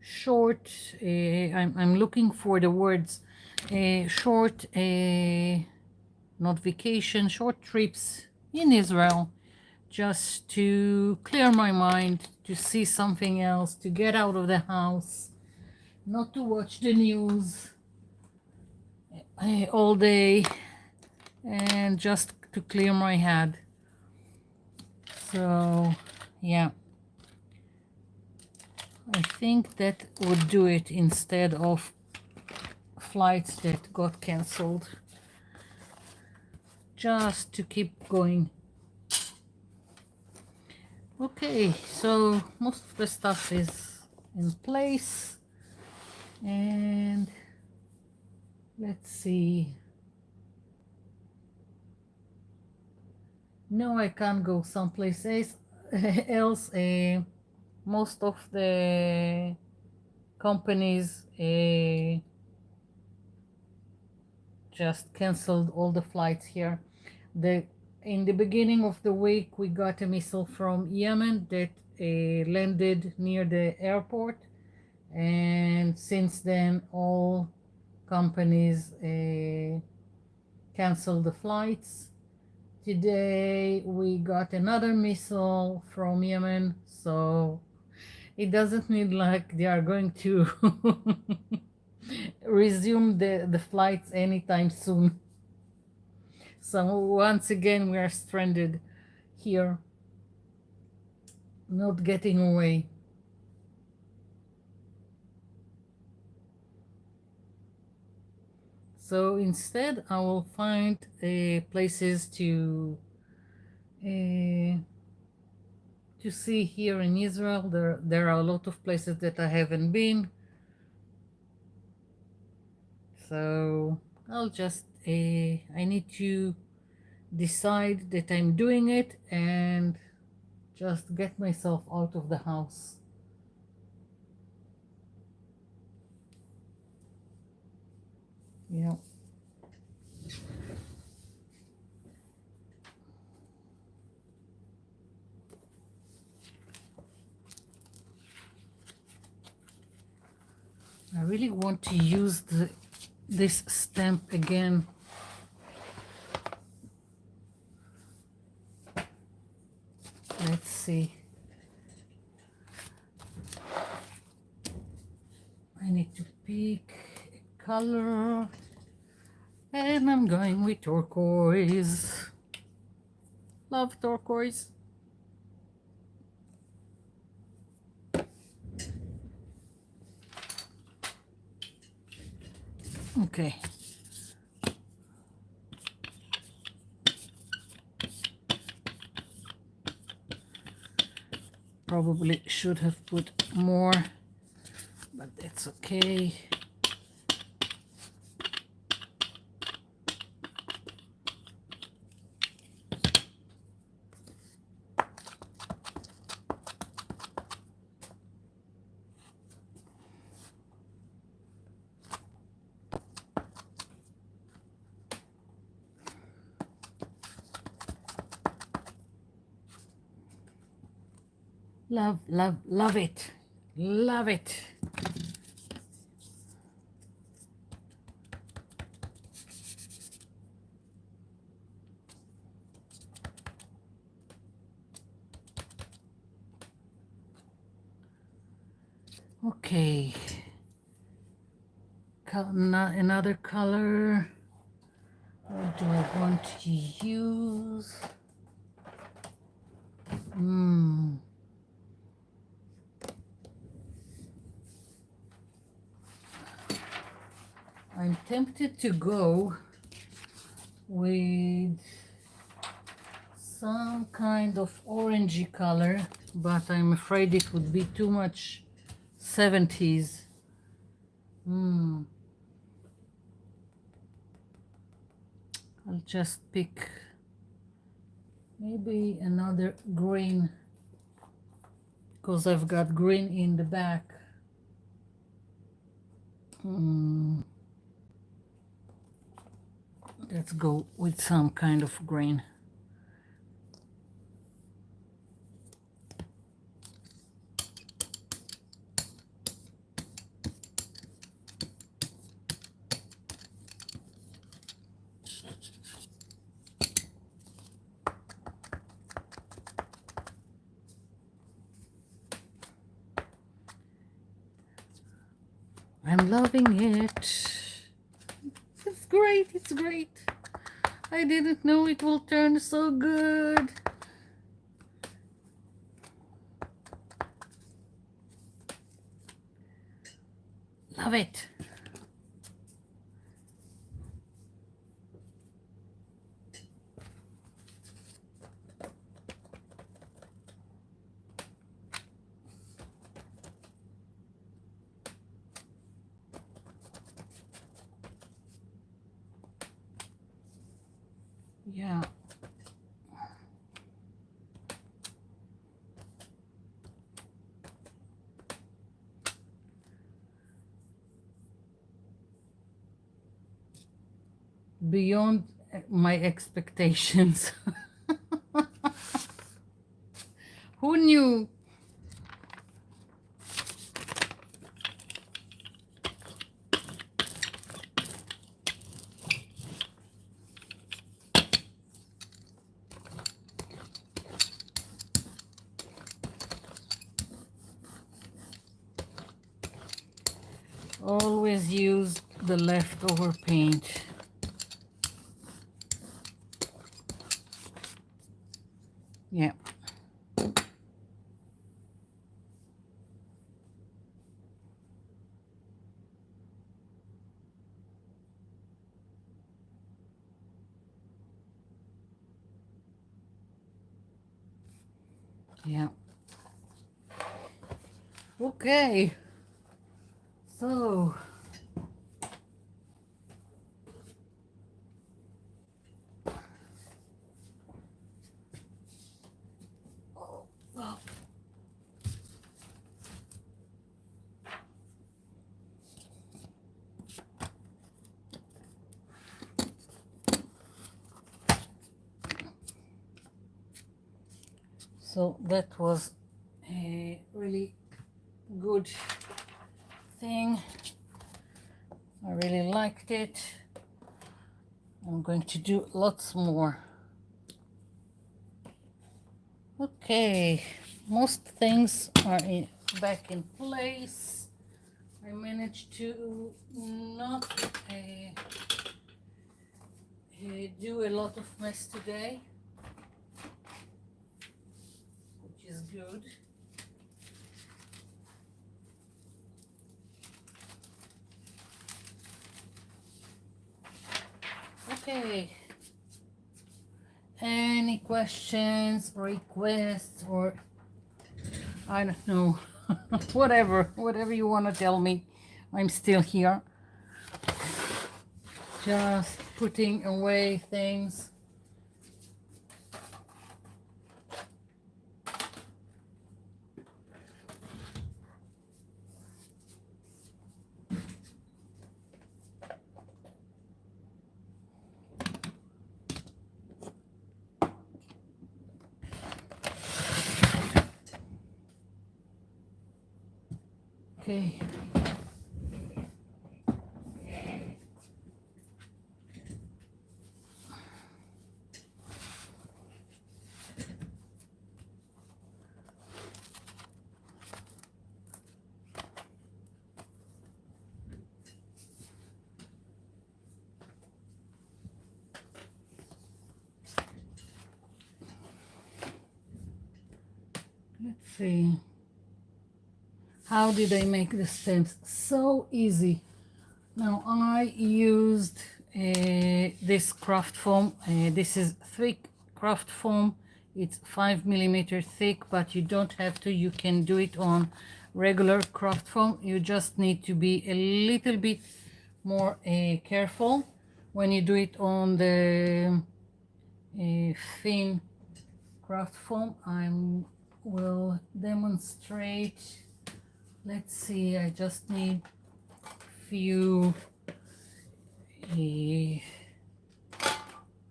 short, I'm looking for the words, short, not vacation, short trips in Israel, just to clear my mind, to see something else, to get out of the house, not to watch the news all day, and just to clear my head. So, yeah, I think that would do it instead of flights that got cancelled. Just to keep going. Okay, so most of the stuff is in place, and let's see. No, I can't go someplace else. Most of the companies just canceled all the flights here. In the beginning of the week, we got a missile from Yemen that landed near the airport, and since then, all companies canceled the flights. Today, we got another missile from Yemen, so it doesn't mean like they are going to resume the flights anytime soon. So once again, we are stranded here, not getting away. So instead, I will find places to see here in Israel. There are a lot of places that I haven't been. So I'll just I need to decide that I'm doing it and just get myself out of the house. Yeah. I really want to use this stamp again. Let's see. I need to pick a color, and I'm going with turquoise. Love turquoise. Okay. Probably should have put more, but that's okay. Love, love, love it. Love it. Okay. another color. What do I want to use? I'm tempted to go with some kind of orangey color, but I'm afraid it would be too much 70s. I'll just pick maybe another green, because I've got green in the back. Let's go with some kind of green. I'm loving it. It's great, it's great. I didn't know it will turn so good. Love it. Yeah. Beyond my expectations. Who knew? Always use the leftover paint. Yeah. Yeah. Okay. So So that was a really good thing. I really liked it. I'm going to do lots more. Okay, most things are back in place. I managed to not do a lot of mess today, which is good. Okay. Any questions, requests, or I don't know, whatever you want to tell me, I'm still here. Just putting away things. Okay. Let's see. How did I make the stamps? So easy. Now I used this craft foam. This is thick craft foam. It's 5 mm thick, but you don't have to. You can do it on regular craft foam. You just need to be a little bit more careful when you do it on the thin craft foam. I will demonstrate. Let's see, I just need few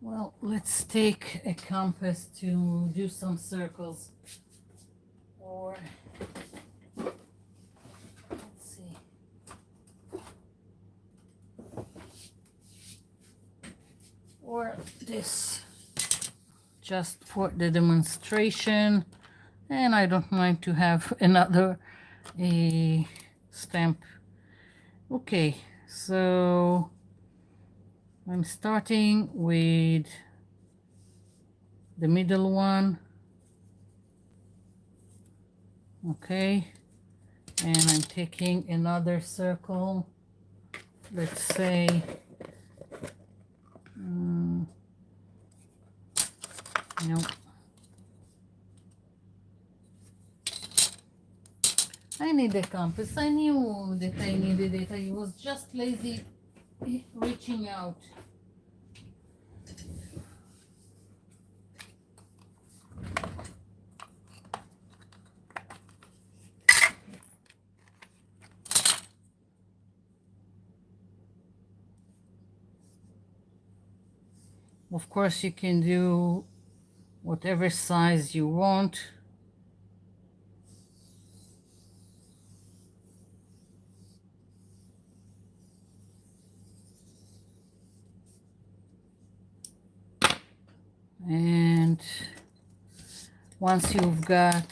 well, let's take a compass to do some circles, or let's see, or this, just for the demonstration. And I don't mind to have another stamp. Okay, so I'm starting with the middle one. Okay, and I'm taking another circle. Let's say no, I need a compass. I knew that I needed it. I was just lazy reaching out. Of course, you can do whatever size you want. And once you've got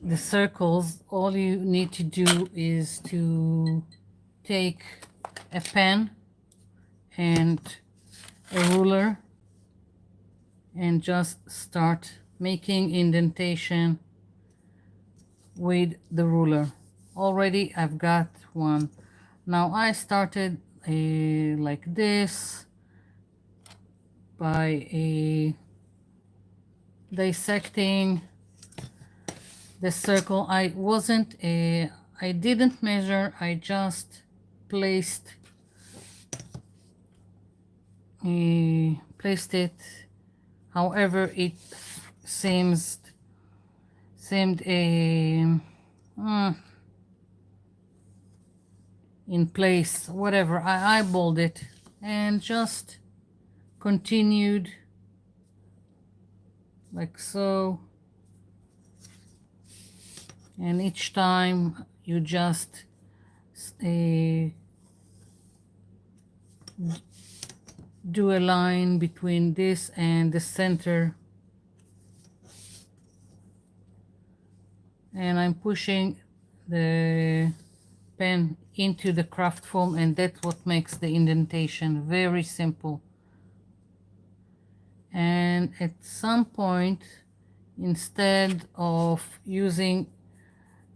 the circles, all you need to do is to take a pen and a ruler and just start making indentation with the ruler. Already I've got one. Now I started like this by dissecting the circle. I didn't measure, I just placed it however it seemed in place, whatever. I eyeballed it and just continued like so, and each time you just do a line between this and the center, and I'm pushing the pen into the craft foam, and that's what makes the indentation. Very simple. And at some point, instead of using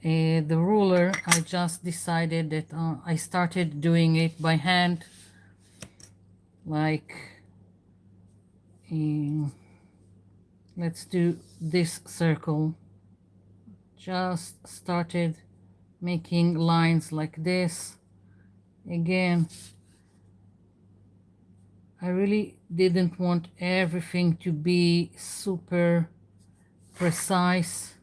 the ruler, I just decided that I started doing it by hand, like let's do this circle. Just started making lines like this. Again, I really didn't want everything to be super precise,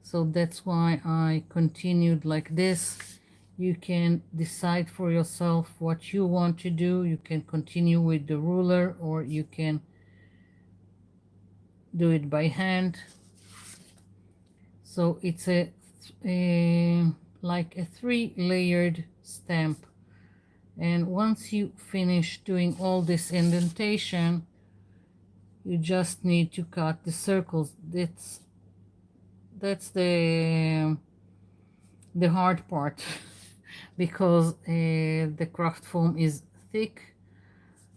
so that's why I continued like this. You can decide for yourself what you want to do. You can continue with the ruler, or you can do it by hand. So it's like a 3-layered stamp. And once you finish doing all this indentation, you just need to cut the circles. That's the hard part because the craft foam is thick,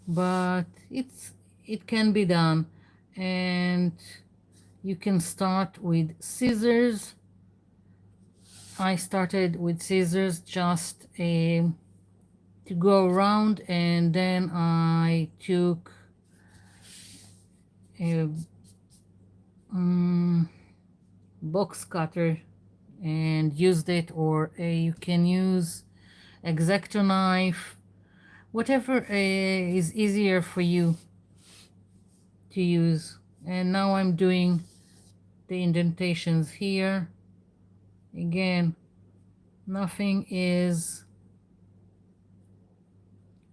but it can be done. and you can start with scissors. I started with scissors just to go around, and then I took a box cutter and used it, or you can use X-Acto knife, whatever is easier for you to use. And now I'm doing the indentations here. Again, nothing is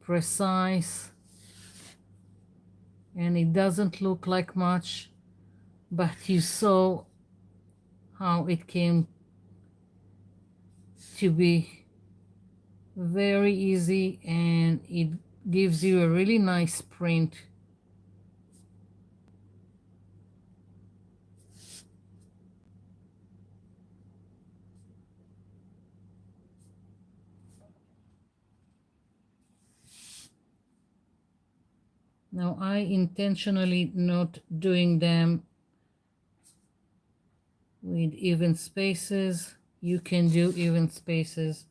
precise and it doesn't look like much, but you saw how it came to be very easy, and it gives you a really nice print. Now I intentionally not doing them with even spaces. You can do even spaces.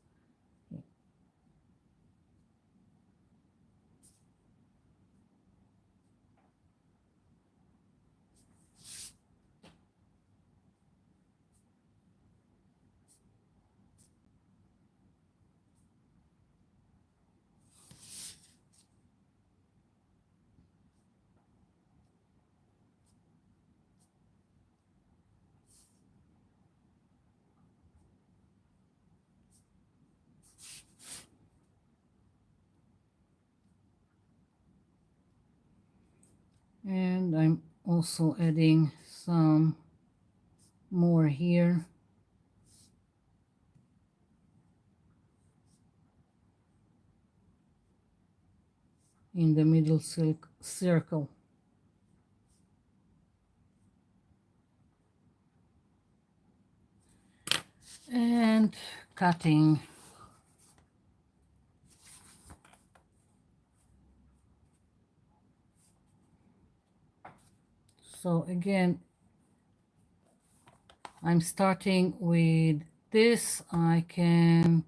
And I'm also adding some more here. In the middle circle. And cutting. So again, I'm starting with this. I can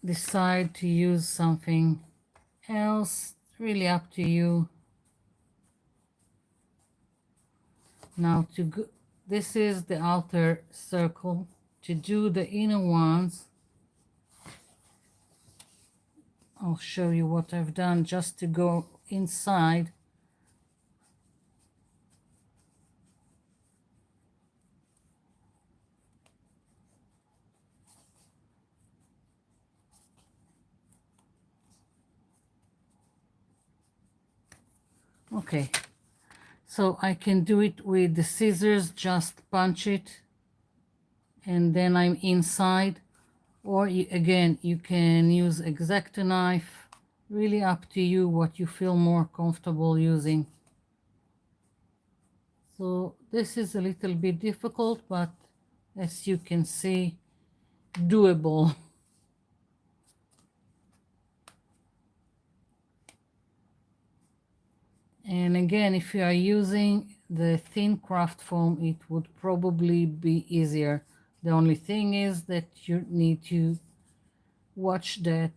decide to use something else, really up to you. Now to go, this is the outer circle. To do the inner ones, I'll show you what I've done just to go inside. Okay, so I can do it with the scissors, just punch it, and then I'm inside. Or again, you can use X-Acto knife, really up to you what you feel more comfortable using. So this is a little bit difficult, but as you can see, doable. And again, if you are using the thin craft foam, it would probably be easier. The only thing is that you need to watch that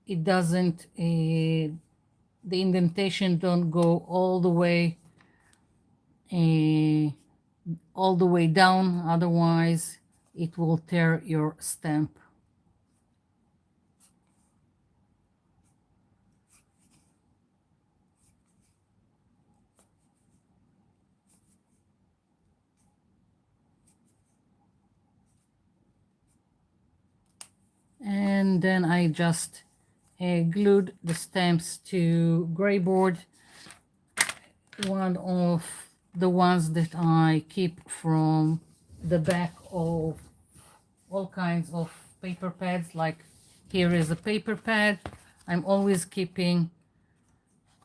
it doesn't, the indentation don't go all the way down, otherwise it will tear your stamp. And then I just glued the stamps to gray board, one of the ones that I keep from the back of all kinds of paper pads. Like here is a paper pad. I'm always keeping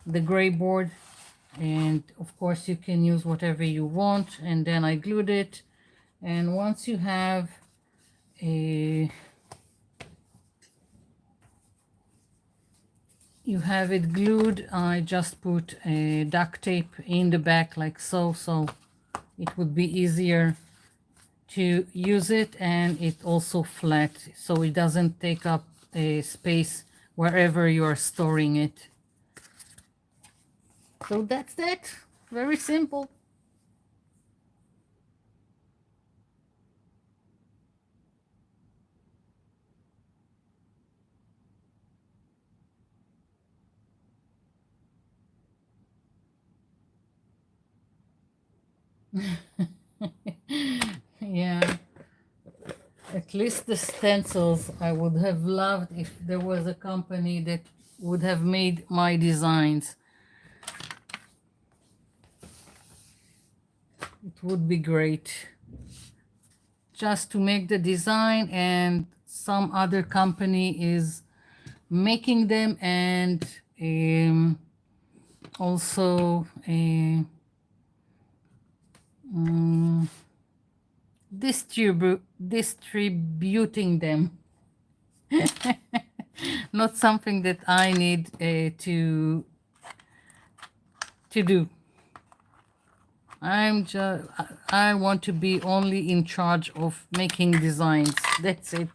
the gray board, and of course you can use whatever you want. And then I glued it, and once you have a you have it glued, I just put a duct tape in the back like so, so it would be easier to use it, and it also flat, so it doesn't take up a space wherever you are storing it. So that's that. Very simple. Yeah, at least the stencils I would have loved if there was a company that would have made my designs. It would be great just to make the design, and some other company is making them, and also distributing them. Not something that I need to do. I want to be only in charge of making designs. That's it.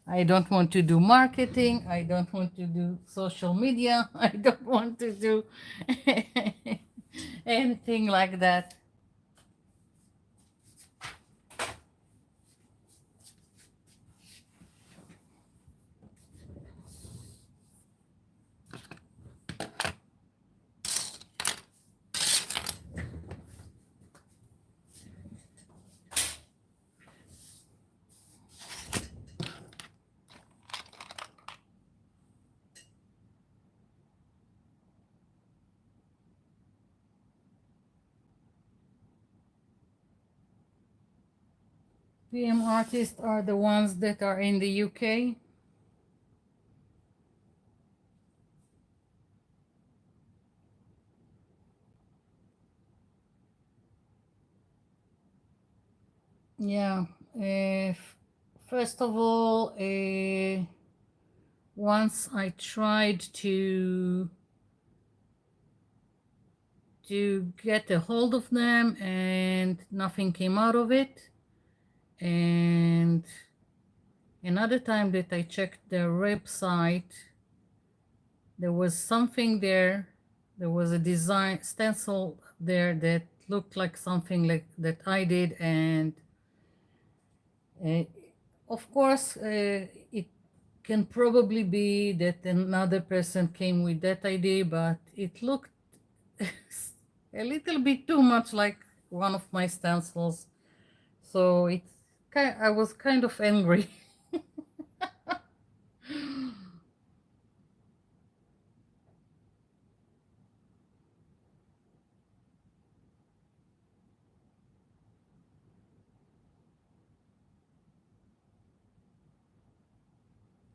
I don't want to do marketing. I don't want to do social media. I don't want to do anything like that. PM artists are the ones that are in the UK. Yeah. First of all, once I tried to get a hold of them, and nothing came out of it. And another time that I checked their website, there was something there. There was a design stencil there that looked like something like that I did, and uh, of course, it can probably be that another person came with that idea, but it looked a little bit too much like one of my stencils. So I was kind of angry.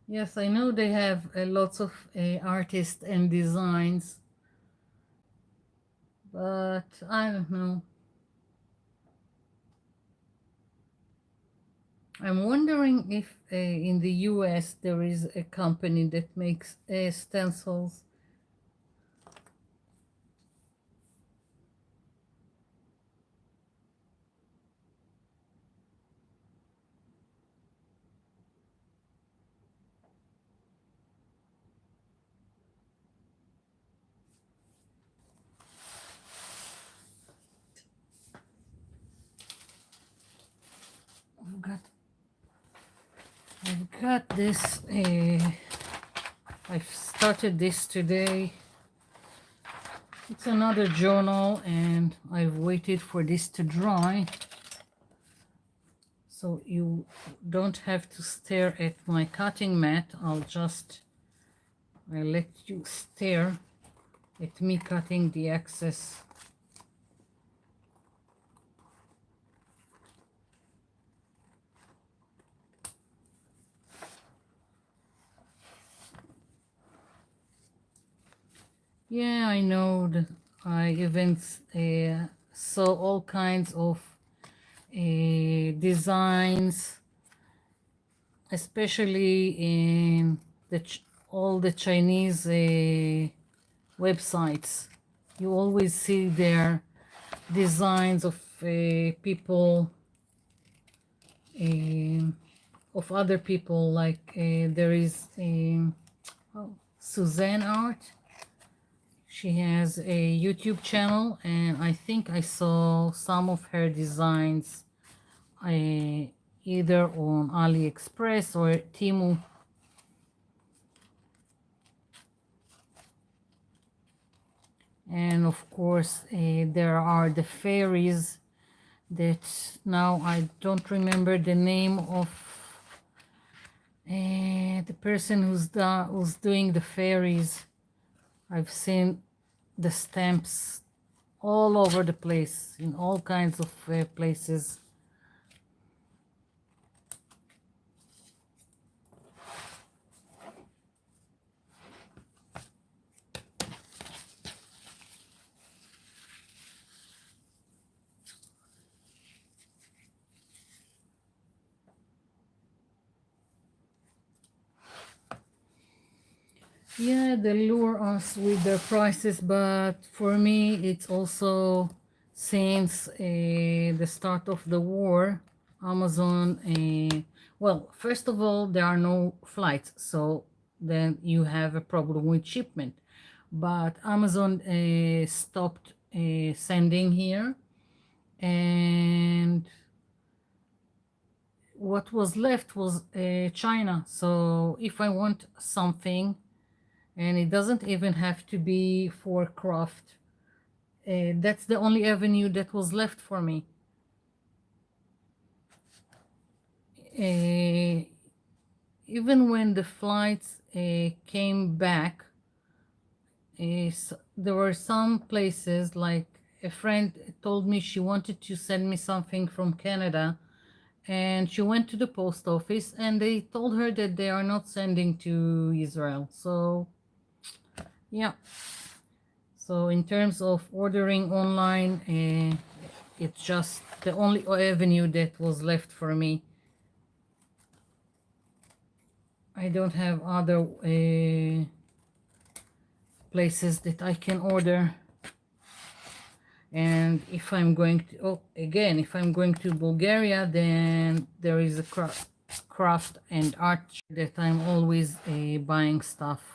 Yes, I know they have lots of artists and designs, but I don't know. I'm wondering if in the US there is a company that makes stencils. I've got, I've got this. I've started this today. It's another journal, and I've waited for this to dry, so you don't have to stare at my cutting mat. I'll let you stare at me cutting the excess. Yeah, I know that I even saw all kinds of designs, especially in all the Chinese websites. You always see their designs of people, of other people, like there is Suzanne Art. She has a YouTube channel, and I think I saw some of her designs either on AliExpress or Temu. And of course, there are the fairies that now I don't remember the name of the person who's doing the fairies. I've seen the stamps all over the place in all kinds of places. Yeah, they lure us with their prices, but for me, it's also since the start of the war, Amazon. Well, first of all, there are no flights, so then you have a problem with shipment. But Amazon stopped sending here, and what was left was China. So if I want something, and it doesn't even have to be for craft. That's the only avenue that was left for me. Even when the flights came back, there were some places, like a friend told me she wanted to send me something from Canada, and she went to the post office and they told her that they are not sending to Israel. So yeah. So in terms of ordering online, it's just the only avenue that was left for me. I don't have other places that I can order. And if I'm going to, if I'm going to Bulgaria, then there is a craft and art that I'm always buying stuff.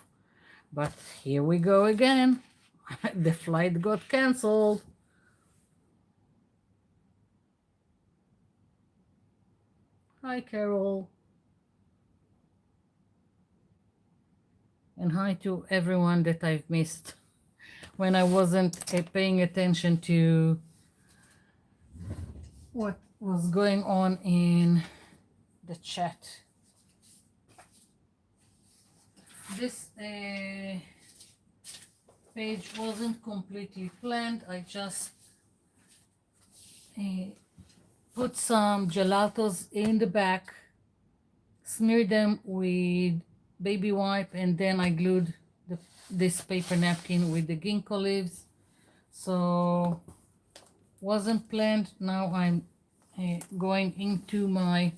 But here we go again. The flight got canceled. Hi, Carol. And hi to everyone that I've missed when I wasn't paying attention to what was going on in the chat. This page wasn't completely planned. I just put some gelatos in the back, smeared them with baby wipe, and then I glued this paper napkin with the ginkgo leaves. So wasn't planned. Now I'm going into my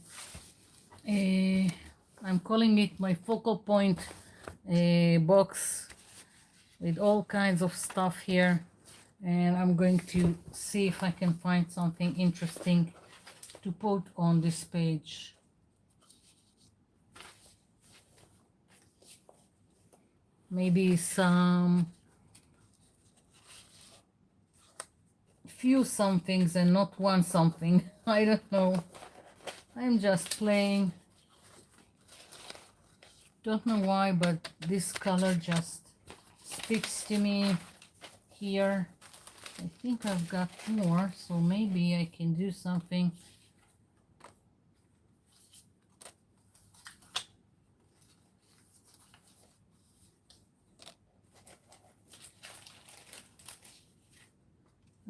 I'm calling it my focal point box with all kinds of stuff here, and I'm going to see if I can find something interesting to put on this page. Maybe some few somethings and not one something. I don't know. I'm just playing. Don't know why, but this color just speaks to me here. I think I've got more, so maybe I can do something.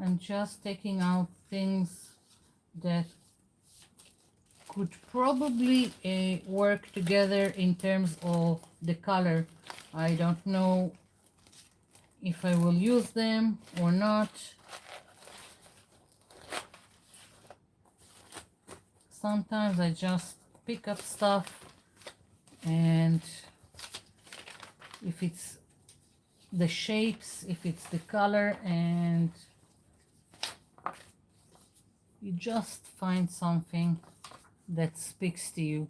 I'm just taking out things that could probably work together in terms of the color. I don't know if I will use them or not. Sometimes I just pick up stuff and if it's the shapes, if it's the color, and you just find something that speaks to you.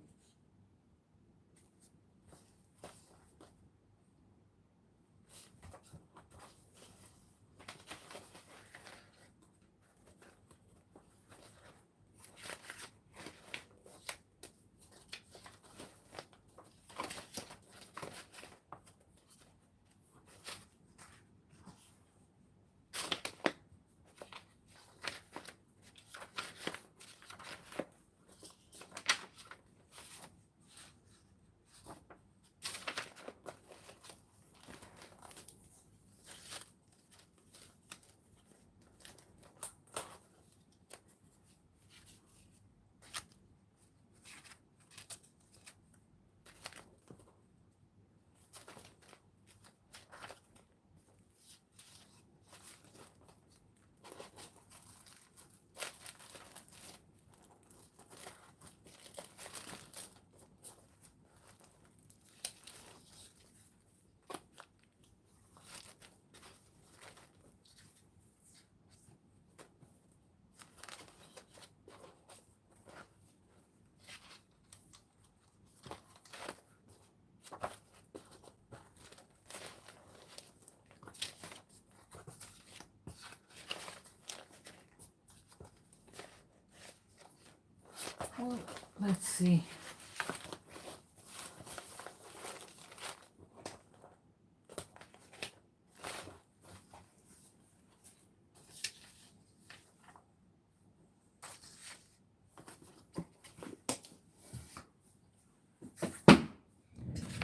Well, let's see.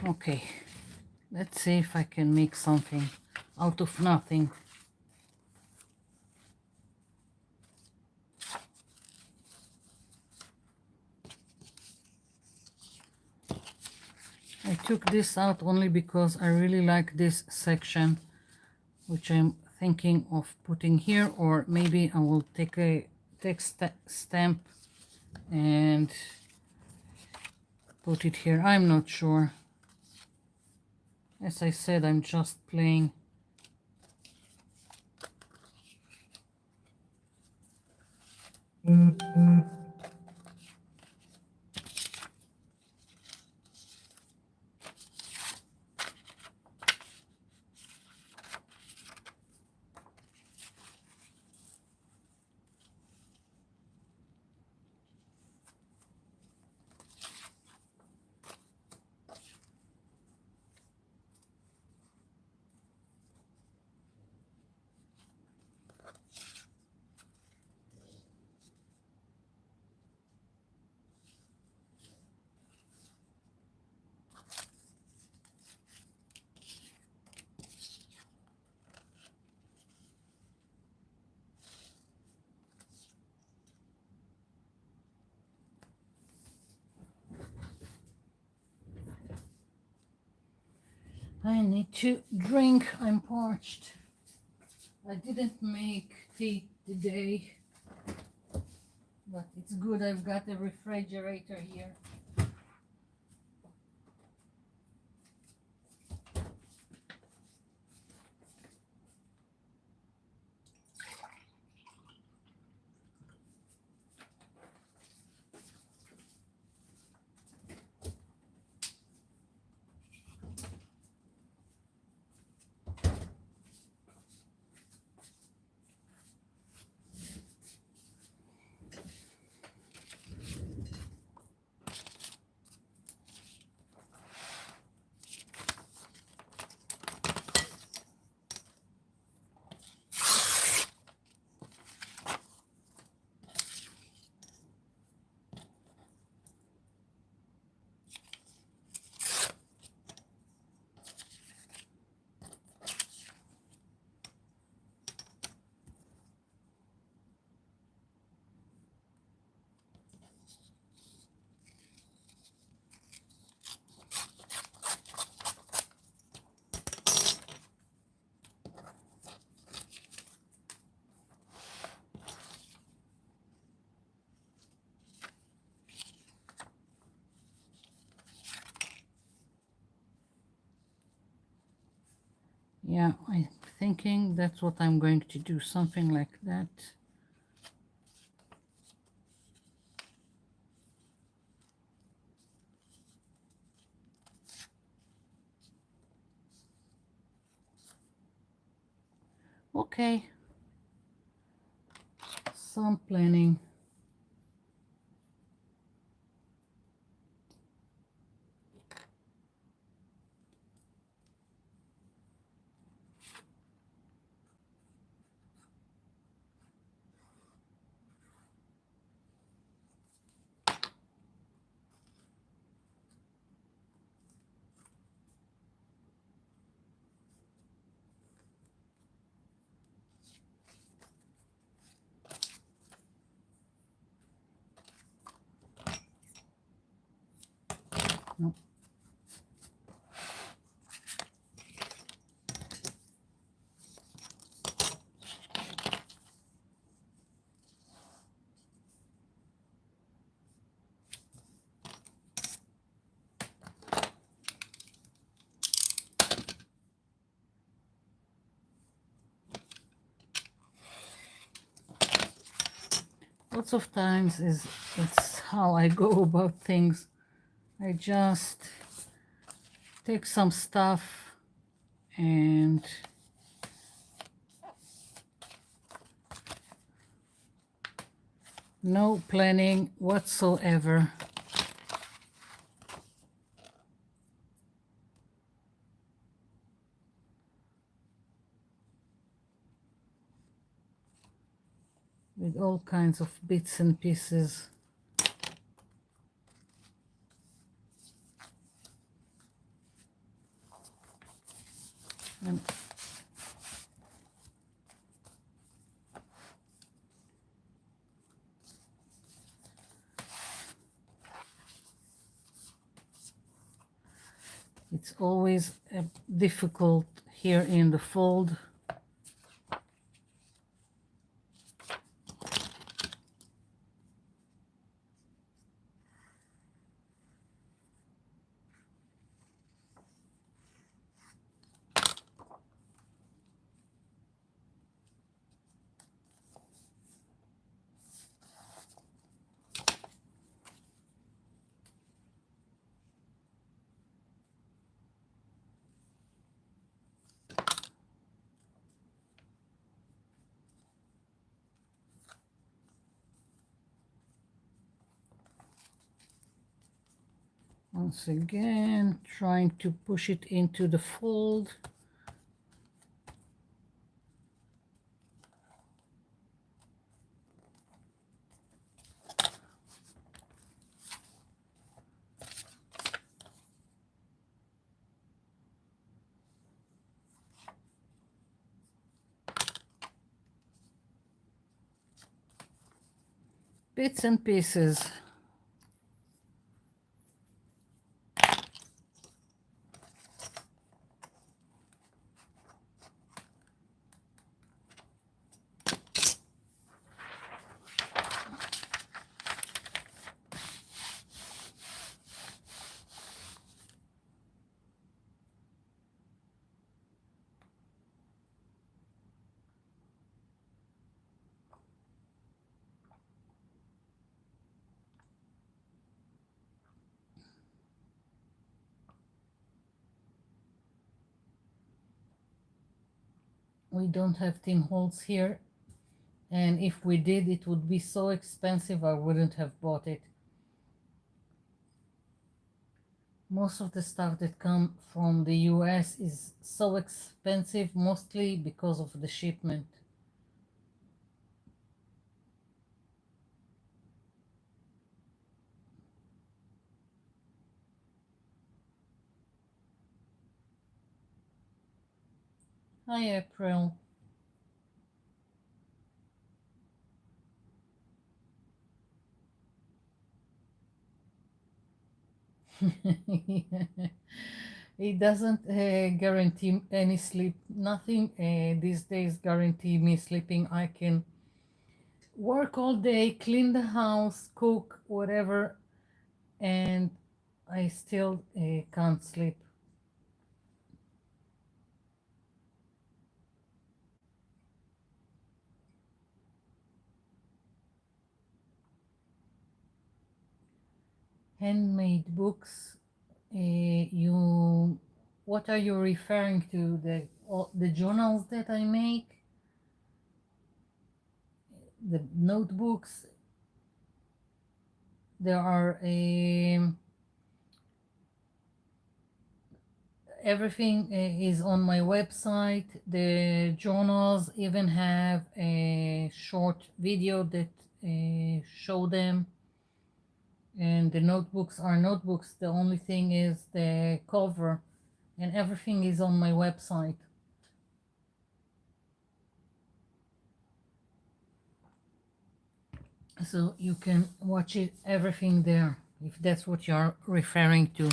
Okay, let's see if I can make something out of nothing. I took this out only because I really like this section, which I'm thinking of putting here, or maybe I will take a text stamp and put it here. I'm not sure. As I said, I'm just playing. I need to drink. I'm parched. I didn't make tea today, but it's good I've got a refrigerator here. Yeah, I'm thinking that's what I'm going to do, something like that. Okay, some planning. No. Lots of times it's how I go about things. I just take some stuff and no planning whatsoever. With all kinds of bits and pieces. And it's always difficult here in the fold. Once again, trying to push it into the fold. Bits and pieces. We don't have thin holes here, and if we did, it would be so expensive I wouldn't have bought it. Most of the stuff that come from the US is so expensive, mostly because of the shipment. Hi, April. It doesn't guarantee any sleep. Nothing these days guarantee me sleeping. I can work all day, clean the house, cook, whatever, and I still can't sleep. handmade books, what are you referring to? The journals that I make, the notebooks. There are everything is on my website. The journals even have a short video that show them, and the notebooks are notebooks. The only thing is the cover, and everything is on my website. So you can watch it, everything there, if that's what you're referring to.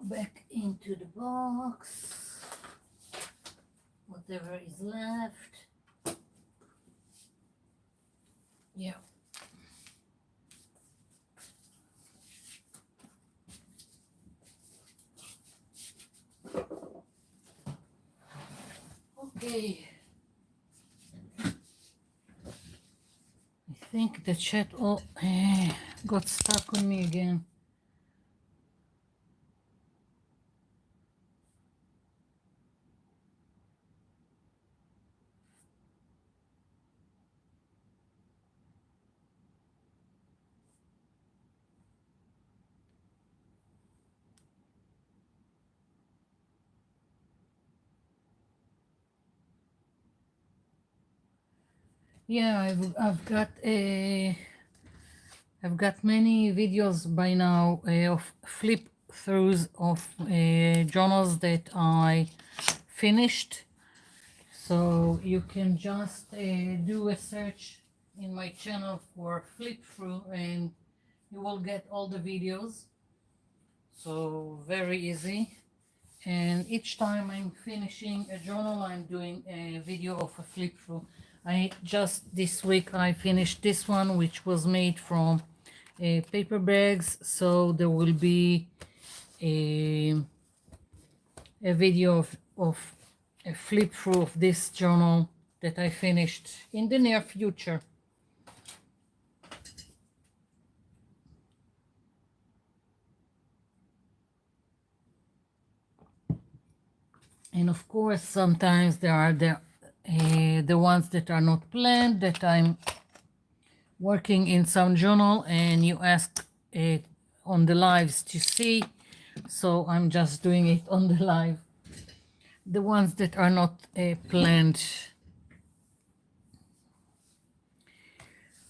Back into the box, whatever is left. Yeah. Okay. I think the chat got stuck on me again. Yeah, I've got many videos by now of flip throughs of journals that I finished. So you can just do a search in my channel for flip through and you will get all the videos. So very easy. And each time I'm finishing a journal, I'm doing a video of a flip through. This week I finished this one, which was made from paper bags. So there will be a video of a flip through of this journal that I finished in the near future. And of course, sometimes there are the ones that are not planned, that I'm working in some journal and you ask on the lives to see. So I'm just doing it on the live. The ones that are not planned.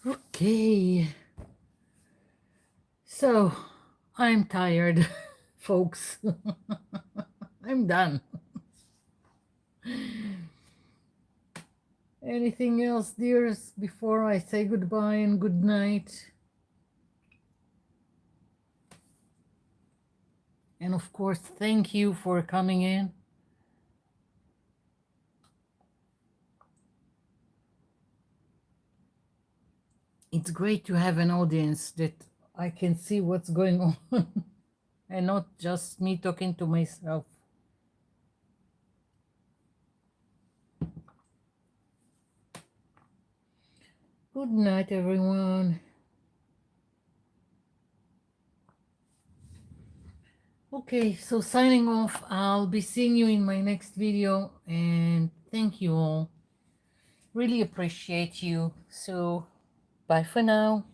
Okay. So I'm tired, folks. I'm done. Anything else, dears, before I say goodbye and good night? And of course, thank you for coming in. It's great to have an audience that I can see what's going on and not just me talking to myself. Good night, everyone. Okay, so signing off. I'll be seeing you in my next video, and thank you all. Really appreciate you. So, bye for now.